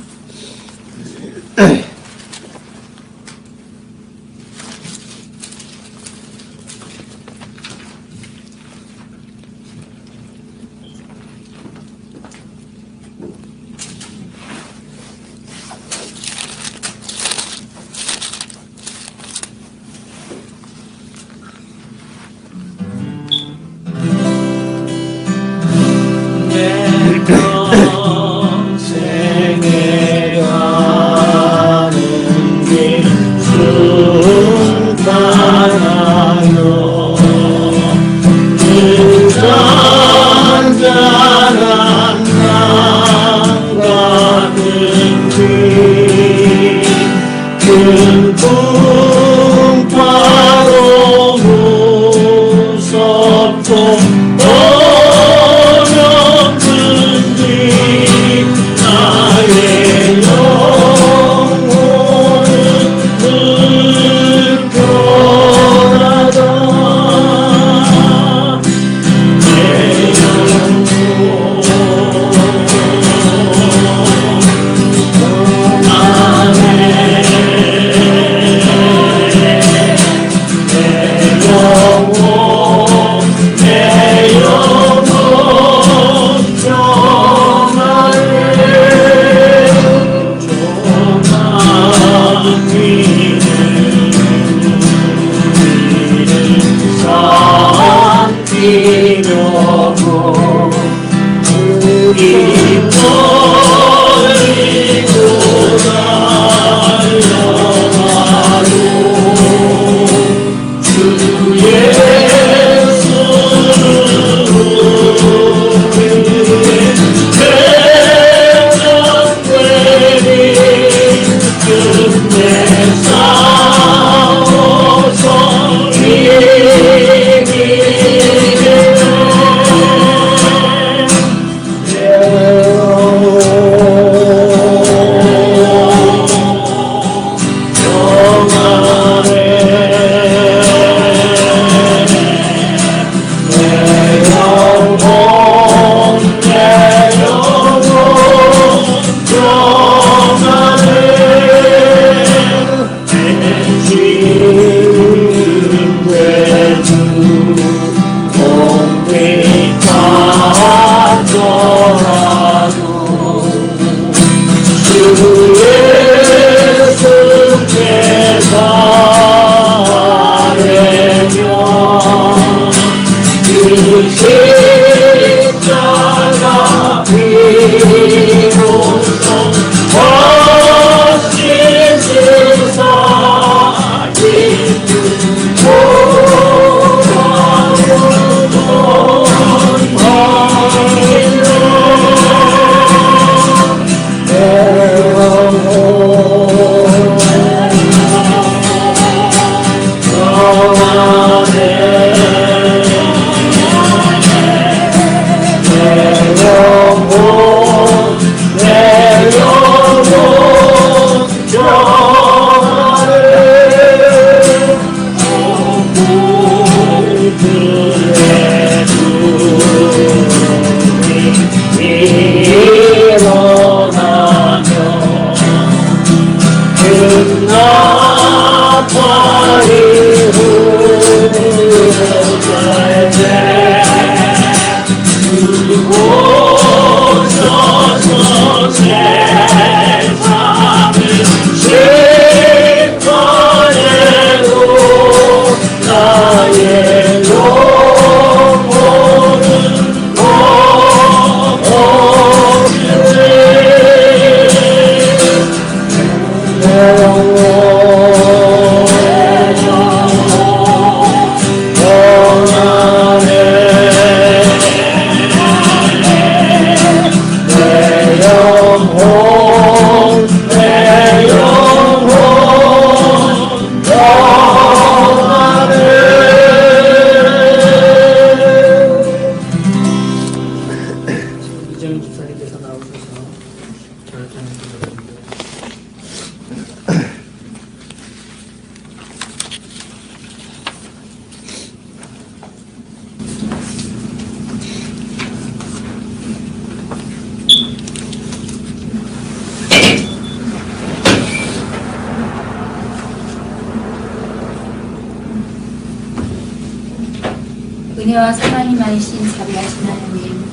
은혜와 사랑이 많으신 자비하신 하나님,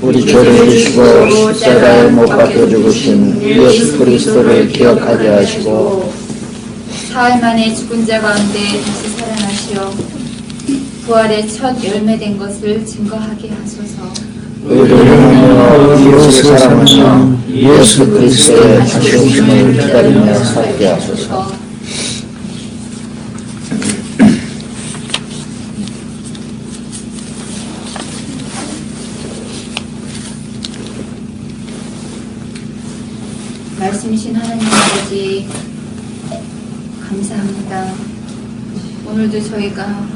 우리 죄를 지시고 십자가에 못 박혀 죽으신 예수 그리스도를 기억하게 하시고 사흘 만에 죽은 자 가운데 다시 살아나시어 부활의 첫 열매된 것을 증거하게 하소서. 의를 이웃을 사랑하며 예수 그리스도의 다시 오심을 기다리며 살게 하소서. 말씀이신 하나님 아버지, 감사합니다. 오늘도 저희가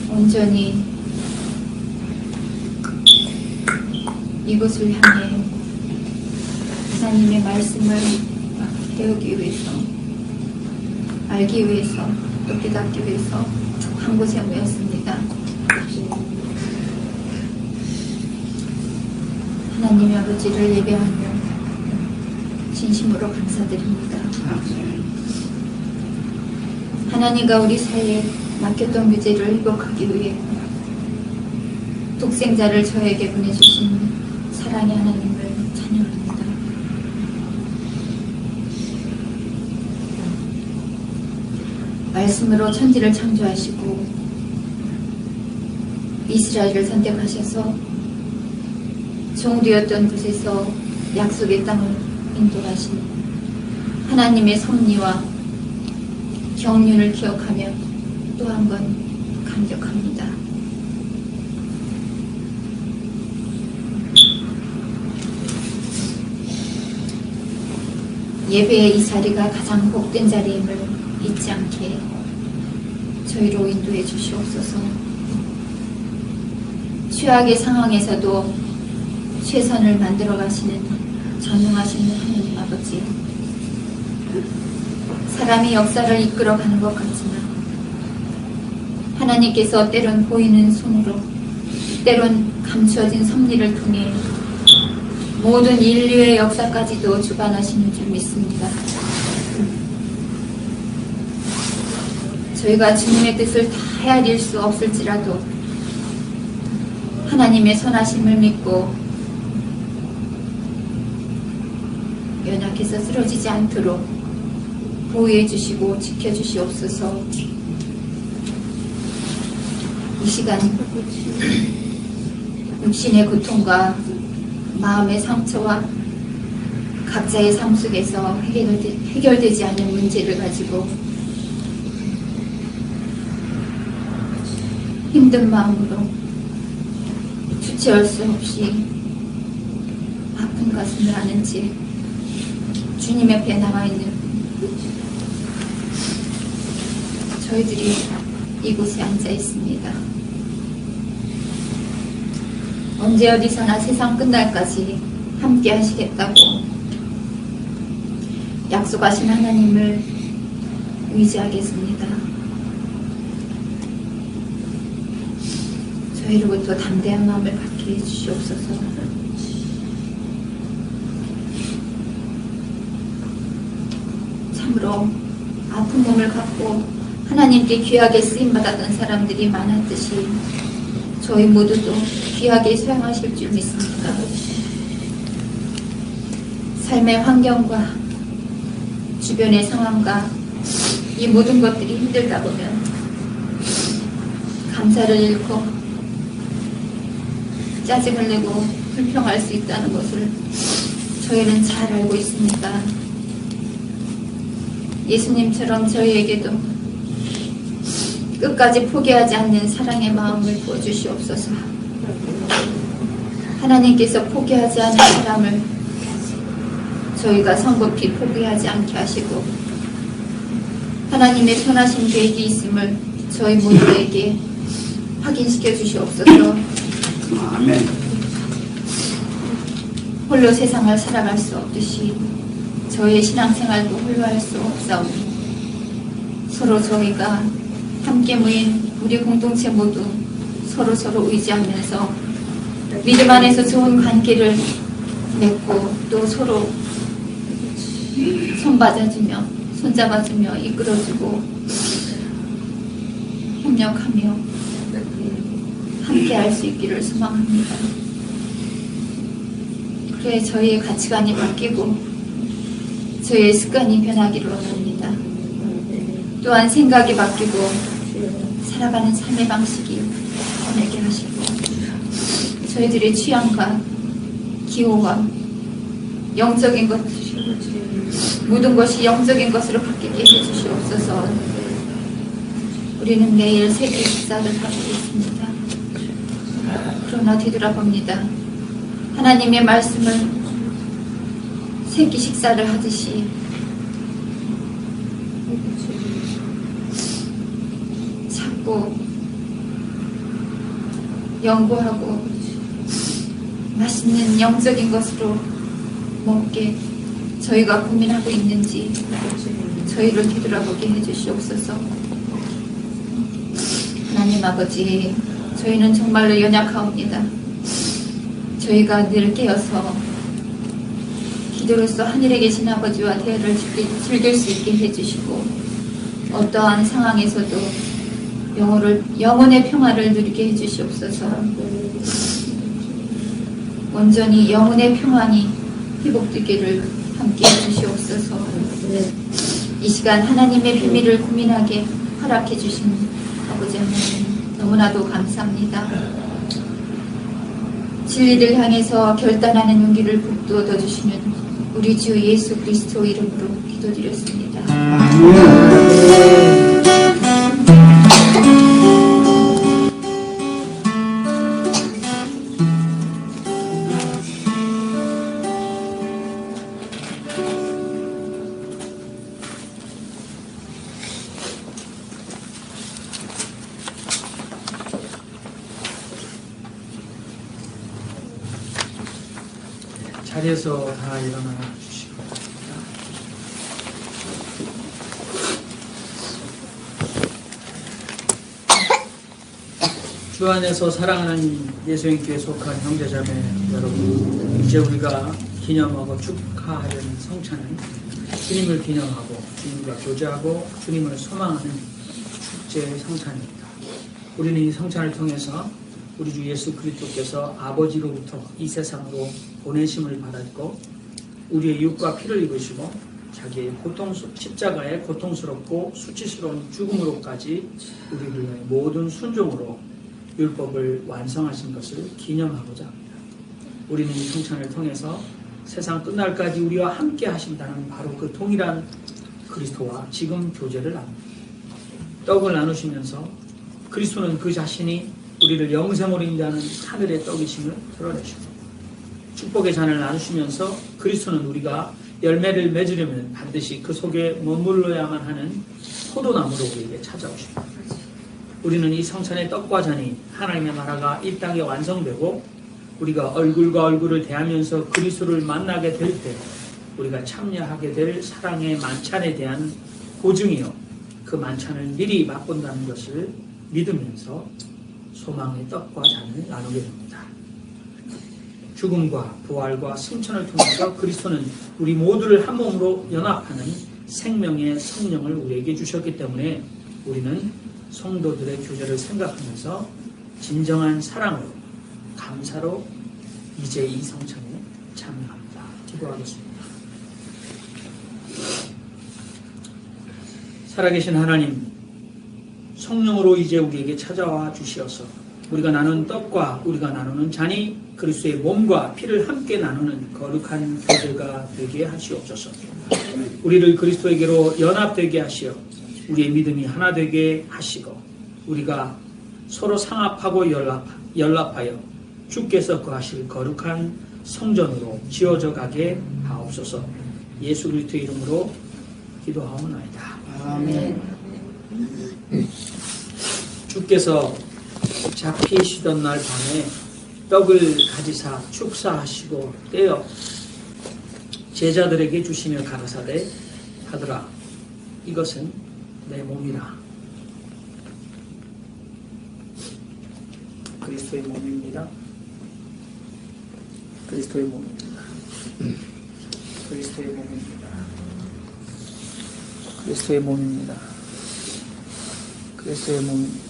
온전히 이곳을 향해 하나님의 말씀을 배우기 위해서, 알기 위해서, 또 깨닫기 위해서 한 곳에 모였습니다. 하나님의 아버지를 예배하며 진심으로 감사드립니다. 하나님과 우리 사이에 막혔던 규제를 회복하기 위해 독생자를 저에게 보내주신 사랑의 하나님을 찬양합니다. 말씀으로 천지를 창조하시고 이스라엘을 선택하셔서 종되었던 곳에서 약속의 땅을 인도하신 하나님의 섭리와 경륜을 기억하며 또 한 번 감격합니다. 예배의 이 자리가 가장 복된 자리임을 잊지 않게 저희로 인도해 주시옵소서. 최악의 상황에서도 최선을 만들어 가시는 전능하신 하나님 아버지, 사람이 역사를 이끌어 가는 것 같지만 하나님께서 때론 보이는 손으로, 때론 감추어진 섭리를 통해 모든 인류의 역사까지도 주관하시는 줄 믿습니다. 저희가 주님의 뜻을 다 헤아릴 수 없을지라도 하나님의 선하심을 믿고 연약해서 쓰러지지 않도록 보호해 주시고 지켜 주시옵소서. 이 시간 육신의 고통과 마음의 상처와 각자의 삶 속에서 해결되지 않은 문제를 가지고 힘든 마음으로 주체할 수 없이 아픈 가슴을 아는 채 주님 옆에 나와있는 저희들이 이곳에 앉아 있습니다. 언제 어디서나 세상 끝날까지 함께 하시겠다고 약속하신 하나님을 의지하겠습니다. 저희로부터 담대한 마음을 갖게 해주시옵소서. 참으로 아픈 몸을 갖고 하나님께 귀하게 쓰임받았던 사람들이 많았듯이 저희 모두도 귀하게 사용하실 줄 믿습니다. 삶의 환경과 주변의 상황과 이 모든 것들이 힘들다 보면 감사를 잃고 짜증을 내고 불평할 수 있다는 것을 저희는 잘 알고 있습니다. 예수님처럼 저희에게도 끝까지 포기하지 않는 사랑의 마음을 부어주시옵소서. 하나님께서 포기하지 않은 사람을 저희가 성급히 포기하지 않게 하시고 하나님의 선하신 계획이 있음을 저희 모두에게 확인시켜 주시옵소서. 아멘. 홀로 세상을 살아갈 수 없듯이 저희의 신앙생활도 홀로 할 수 없사오니 서로 저희가 함께 모인 우리 공동체 모두 서로 의지하면서 믿음 안에서 좋은 관계를 맺고 또 서로 손잡아주며 이끌어주고 협력하며 함께 할 수 있기를 소망합니다. 그래 저희의 가치관이 바뀌고 저희의 습관이 변하기를 원합니다. 또한 생각이 바뀌고 살아가는 삶의 방식이 변하게 하시고 저희들의 취향과 기호와 영적인 것 모든 것이 영적인 것으로 바뀌게 해주시옵소서. 우리는 매일 세끼 식사를 하고 있습니다. 그러나 뒤돌아봅니다. 하나님의 말씀을 세끼 식사를 하듯이 찾고 연구하고 맛있는 영적인 것으로 먹게 저희가 고민하고 있는지 저희를 뒤돌아보게 해주시옵소서. 하나님 아버지, 저희는 정말로 연약하옵니다. 저희가 늘 깨어서 기도로서 하늘에 계신 아버지와 대화를 즐길 수 있게 해주시고 어떠한 상황에서도 영혼의 평화를 누리게 해주시옵소서. 온전히 영혼의 평안이 회복되기를 함께 해주시옵소서. 이 시간 하나님의 비밀을 고민하게 허락해 주신 아버지 하나님 너무나도 감사합니다. 진리를 향해서 결단하는 용기를 북돋워 얻어주시는 우리 주 예수 그리스도 이름으로 기도드렸습니다. 자리에서 다 일어나 주시고 주 안에서 사랑하는 예수님께 속한 형제자매 여러분, 이제 우리가 기념하고 축하하려는 성찬은 주님을 기념하고 주님과 교제하고 주님을 소망하는 축제의 성찬입니다. 우리는 이 성찬을 통해서 우리 주 예수 그리스도께서 아버지로부터 이 세상으로 보내심을 받았고 우리의 육과 피를 입으시고 자기의 십자가의 고통스럽고 수치스러운 죽음으로까지 우리를 위해 모든 순종으로 율법을 완성하신 것을 기념하고자 합니다. 우리는 이 성찬을 통해서 세상 끝날까지 우리와 함께 하신다는 바로 그 동일한 그리스도와 지금 교제를 합니다. 떡을 나누시면서 그리스도는 그 자신이 우리를 영생으로 인도하는 하늘의 떡이심을 드러내시고 축복의 잔을 나누시면서 그리스도는 우리가 열매를 맺으려면 반드시 그 속에 머물러야만 하는 포도나무로 우리에게 찾아오십니다. 우리는 이 성찬의 떡과 잔이 하나님의 나라가 이 땅에 완성되고 우리가 얼굴과 얼굴을 대하면서 그리스도를 만나게 될 때 우리가 참여하게 될 사랑의 만찬에 대한 보증이요 그 만찬을 미리 맛본다는 것을 믿으면서 소망의 떡과 잔을 나누게 됩니다. 죽음과 부활과 승천을 통해서 그리스도는 우리 모두를 한 몸으로 연합하는 생명의 성령을 우리에게 주셨기 때문에 우리는 성도들의 교제를 생각하면서 진정한 사랑으로 감사로 이제 이 성찬에 참여합니다. 기도하겠습니다. 살아계신 하나님, 성령으로 이제 우리에게 찾아와 주시어서 우리가 나누는 떡과 우리가 나누는 잔이 그리스도의 몸과 피를 함께 나누는 거룩한 교제가 되게 하시옵소서. 우리를 그리스도에게로 연합되게 하시어 우리의 믿음이 하나 되게 하시고 우리가 서로 상합하고 연합하여 주께서 거하실 거룩한 성전으로 지어져 가게 하옵소서. 예수 그리스도의 이름으로 기도하옵나이다. 아멘. 주께서 잡히시던 날 밤에 떡을 가지사 축사하시고 떼어 제자들에게 주시며 가라사대 하더라. 이것은 내 몸이라. 그리스도의 몸입니다. 그리스도의 몸입니다. 그리스도의 몸입니다. 그리스도의 몸입니다. 그리스도의 몸입니다.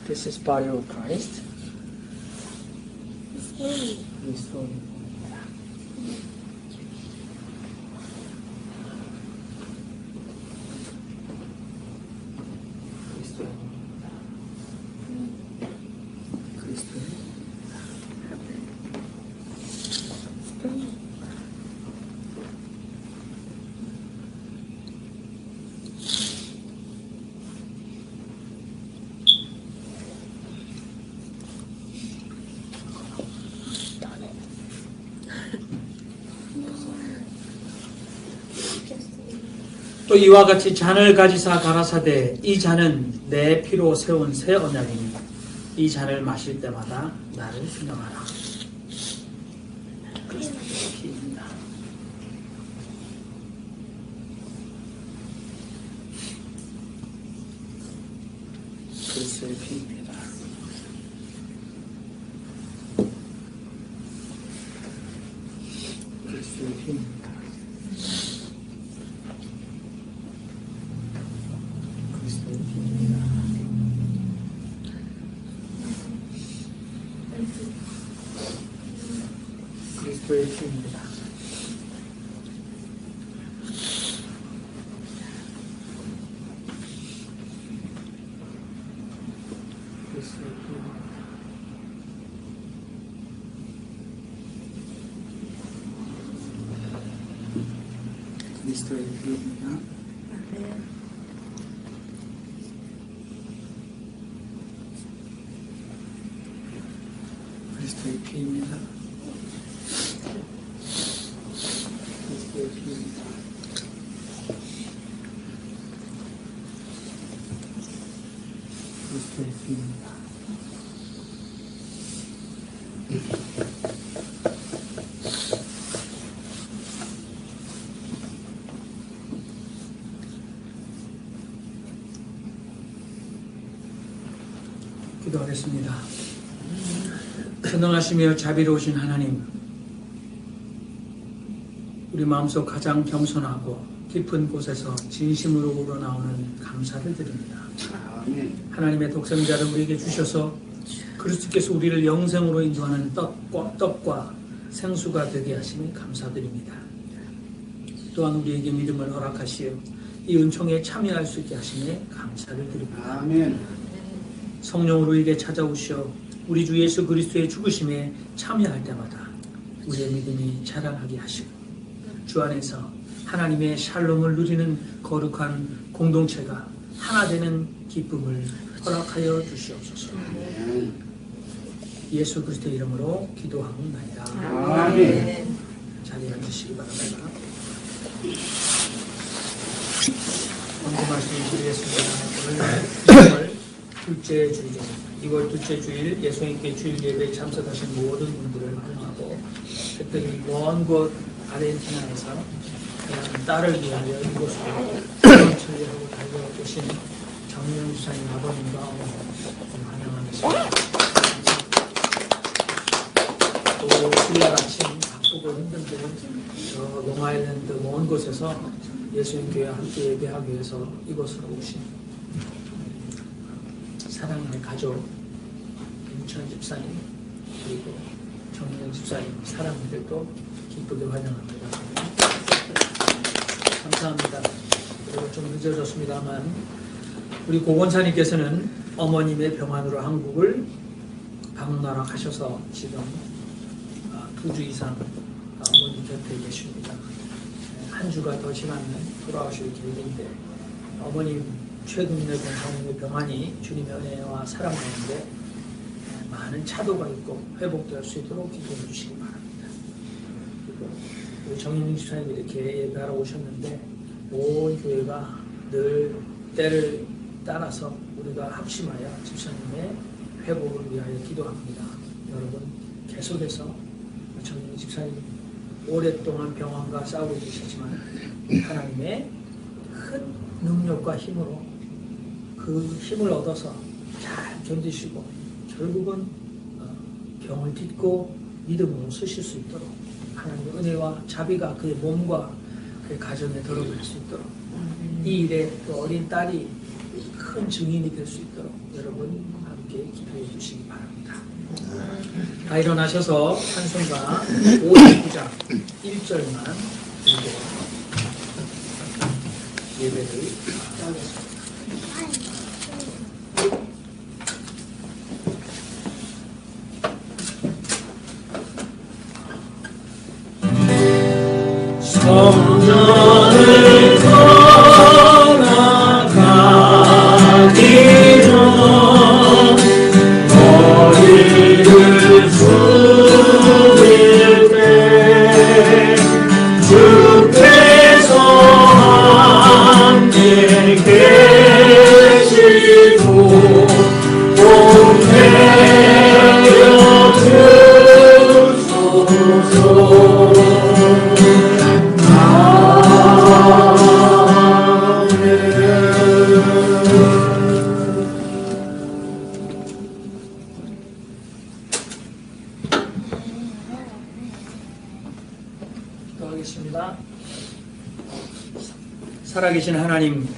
This is body of Christ. 그리스도입니다. 또 이와 같이 잔을 가지사 가라사대 이 잔은 내 피로 세운 새 언약이니 이 잔을 마실 때마다 나를 생각하라. 그리스도의 피입니다. 그리스도의 피입니다. 그리스도의 피입니다. 그리스도의 피입니다. 그리스도의 피입니다. 그리스도의 피입니다. 그리스도의 피입니다. 그리스도의 피입니다. 그리스도의 피입니다. 기도하겠습니다. 전능하시며 자비로우신 하나님, 우리 마음속 가장 겸손하고 깊은 곳에서 진심으로 우러나오는 감사를 드립니다. 하나님의 독생자를 우리에게 주셔서 그리스도께서 우리를 영생으로 인도하는 떡과 생수가 되게 하시니 감사드립니다. 또한 우리에게 믿음을 허락하시어 이 은총에 참여할 수 있게 하시니 감사를 드립니다. 성령으로 우리에게 찾아오시어 우리 주 예수 그리스도의 죽으심에 참여할 때마다 우리의 믿음이 자라나게 하시고 주 안에서 하나님의 샬롬을 누리는 거룩한 공동체가 하나 되는 기쁨을 허락하여 주시옵소서. 예수 그리스도의 이름으로 기도하옵나이다. 아멘. 자리에 앉으시기 바랍니다. 오늘 말씀이 주였습니다. 오늘 둘째 주일입니다. 2월 둘째 주일 예수님께 주일 예배에 참석하신 모든 분들을 환영하고 특별히 먼 곳 아르헨티나에서 딸을 위하여 이곳으로 처리하고 달려오신 정명 주사님 아버님과 어머니 환영하겠습니다. 또 주일날 아침 바쁘고 힘든 분은 저 롱아일랜드 먼 곳에서 예수님 교회 함께 예배하기 위해서 이곳으로 오신 사랑하는 가족 임천 집사님 그리고 정명 집사님 사랑들도 기쁘게 환영합니다. 감사합니다. 그리고 좀 늦어졌습니다만 우리 고건사님께서는 어머님의 병환으로 한국을 방문하러 가셔서 지금 2주 이상 어머님 곁에 계십니다. 한 주가 더 지나면 돌아오실 계획인데 어머님 최근에 건강의 병환이 주님의 은혜와 사랑 가운데 많은 차도가 있고 회복될 수 있도록 기도해 주시기 바랍니다. 그리고 우리 정인ning 집사님이 이렇게 예배하러 오셨는데 온 교회가 늘 때를 따라서 우리가 합심하여 집사님의 회복을 위하여 기도합니다. 여러분 계속해서 정인ning 집사님 오랫동안 병환과 싸우고 계시지만 하나님의 큰 능력과 힘으로 그 힘을 얻어서 잘 견디시고 결국은 병을 딛고 믿음으로 서실 수 있도록 하나님의 은혜와 자비가 그의 몸과 그의 가정에 들어갈 수 있도록 이 일에 그 어린 딸이 큰 증인이 될 수 있도록 여러분 함께 기도해 주시기 바랍니다. 다 일어나셔서 찬송가 59장 1절만 들고 예배를 하겠습니다. 성전을 떠나가기 전 머리를 숙일 때 주께서 함께 계시고 온내려 주소서. 기도하겠습니다. 살아계신 하나님,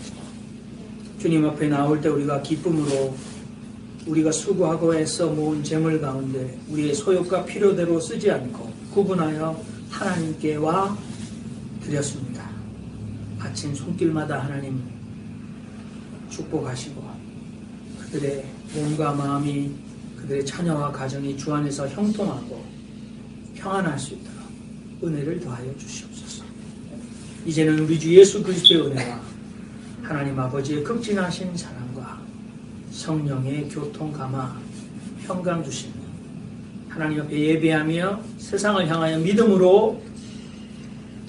주님 앞에 나올 때 우리가 기쁨으로 우리가 수고하고 애써 모은 재물 가운데 우리의 소욕과 필요대로 쓰지 않고 구분하여 하나님께 와 드렸습니다. 아침 손길마다 하나님 축복하시고 그들의 몸과 마음이 그들의 자녀와 가정이 주 안에서 형통하고 평안할 수 있도록 은혜를 더하여 주시옵소서. 이제는 우리 주 예수 그리스도의 은혜와 하나님 아버지의 극진하신 사랑과 성령의 교통 감화 평강 주시며 하나님 앞에 예배하며 세상을 향하여 믿음으로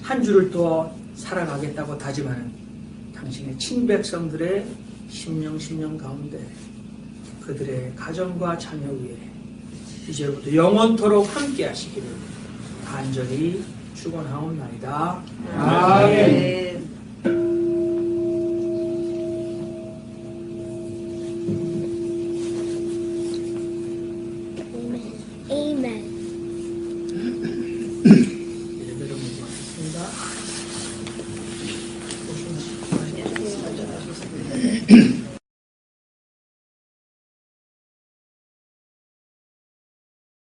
한 주를 더 살아가겠다고 다짐하는 당신의 친백성들의 심령 가운데 그들의 가정과 자녀 위에 이제부터 영원토록 함께 하시기를 간절히 축원하옵나이다. 아멘.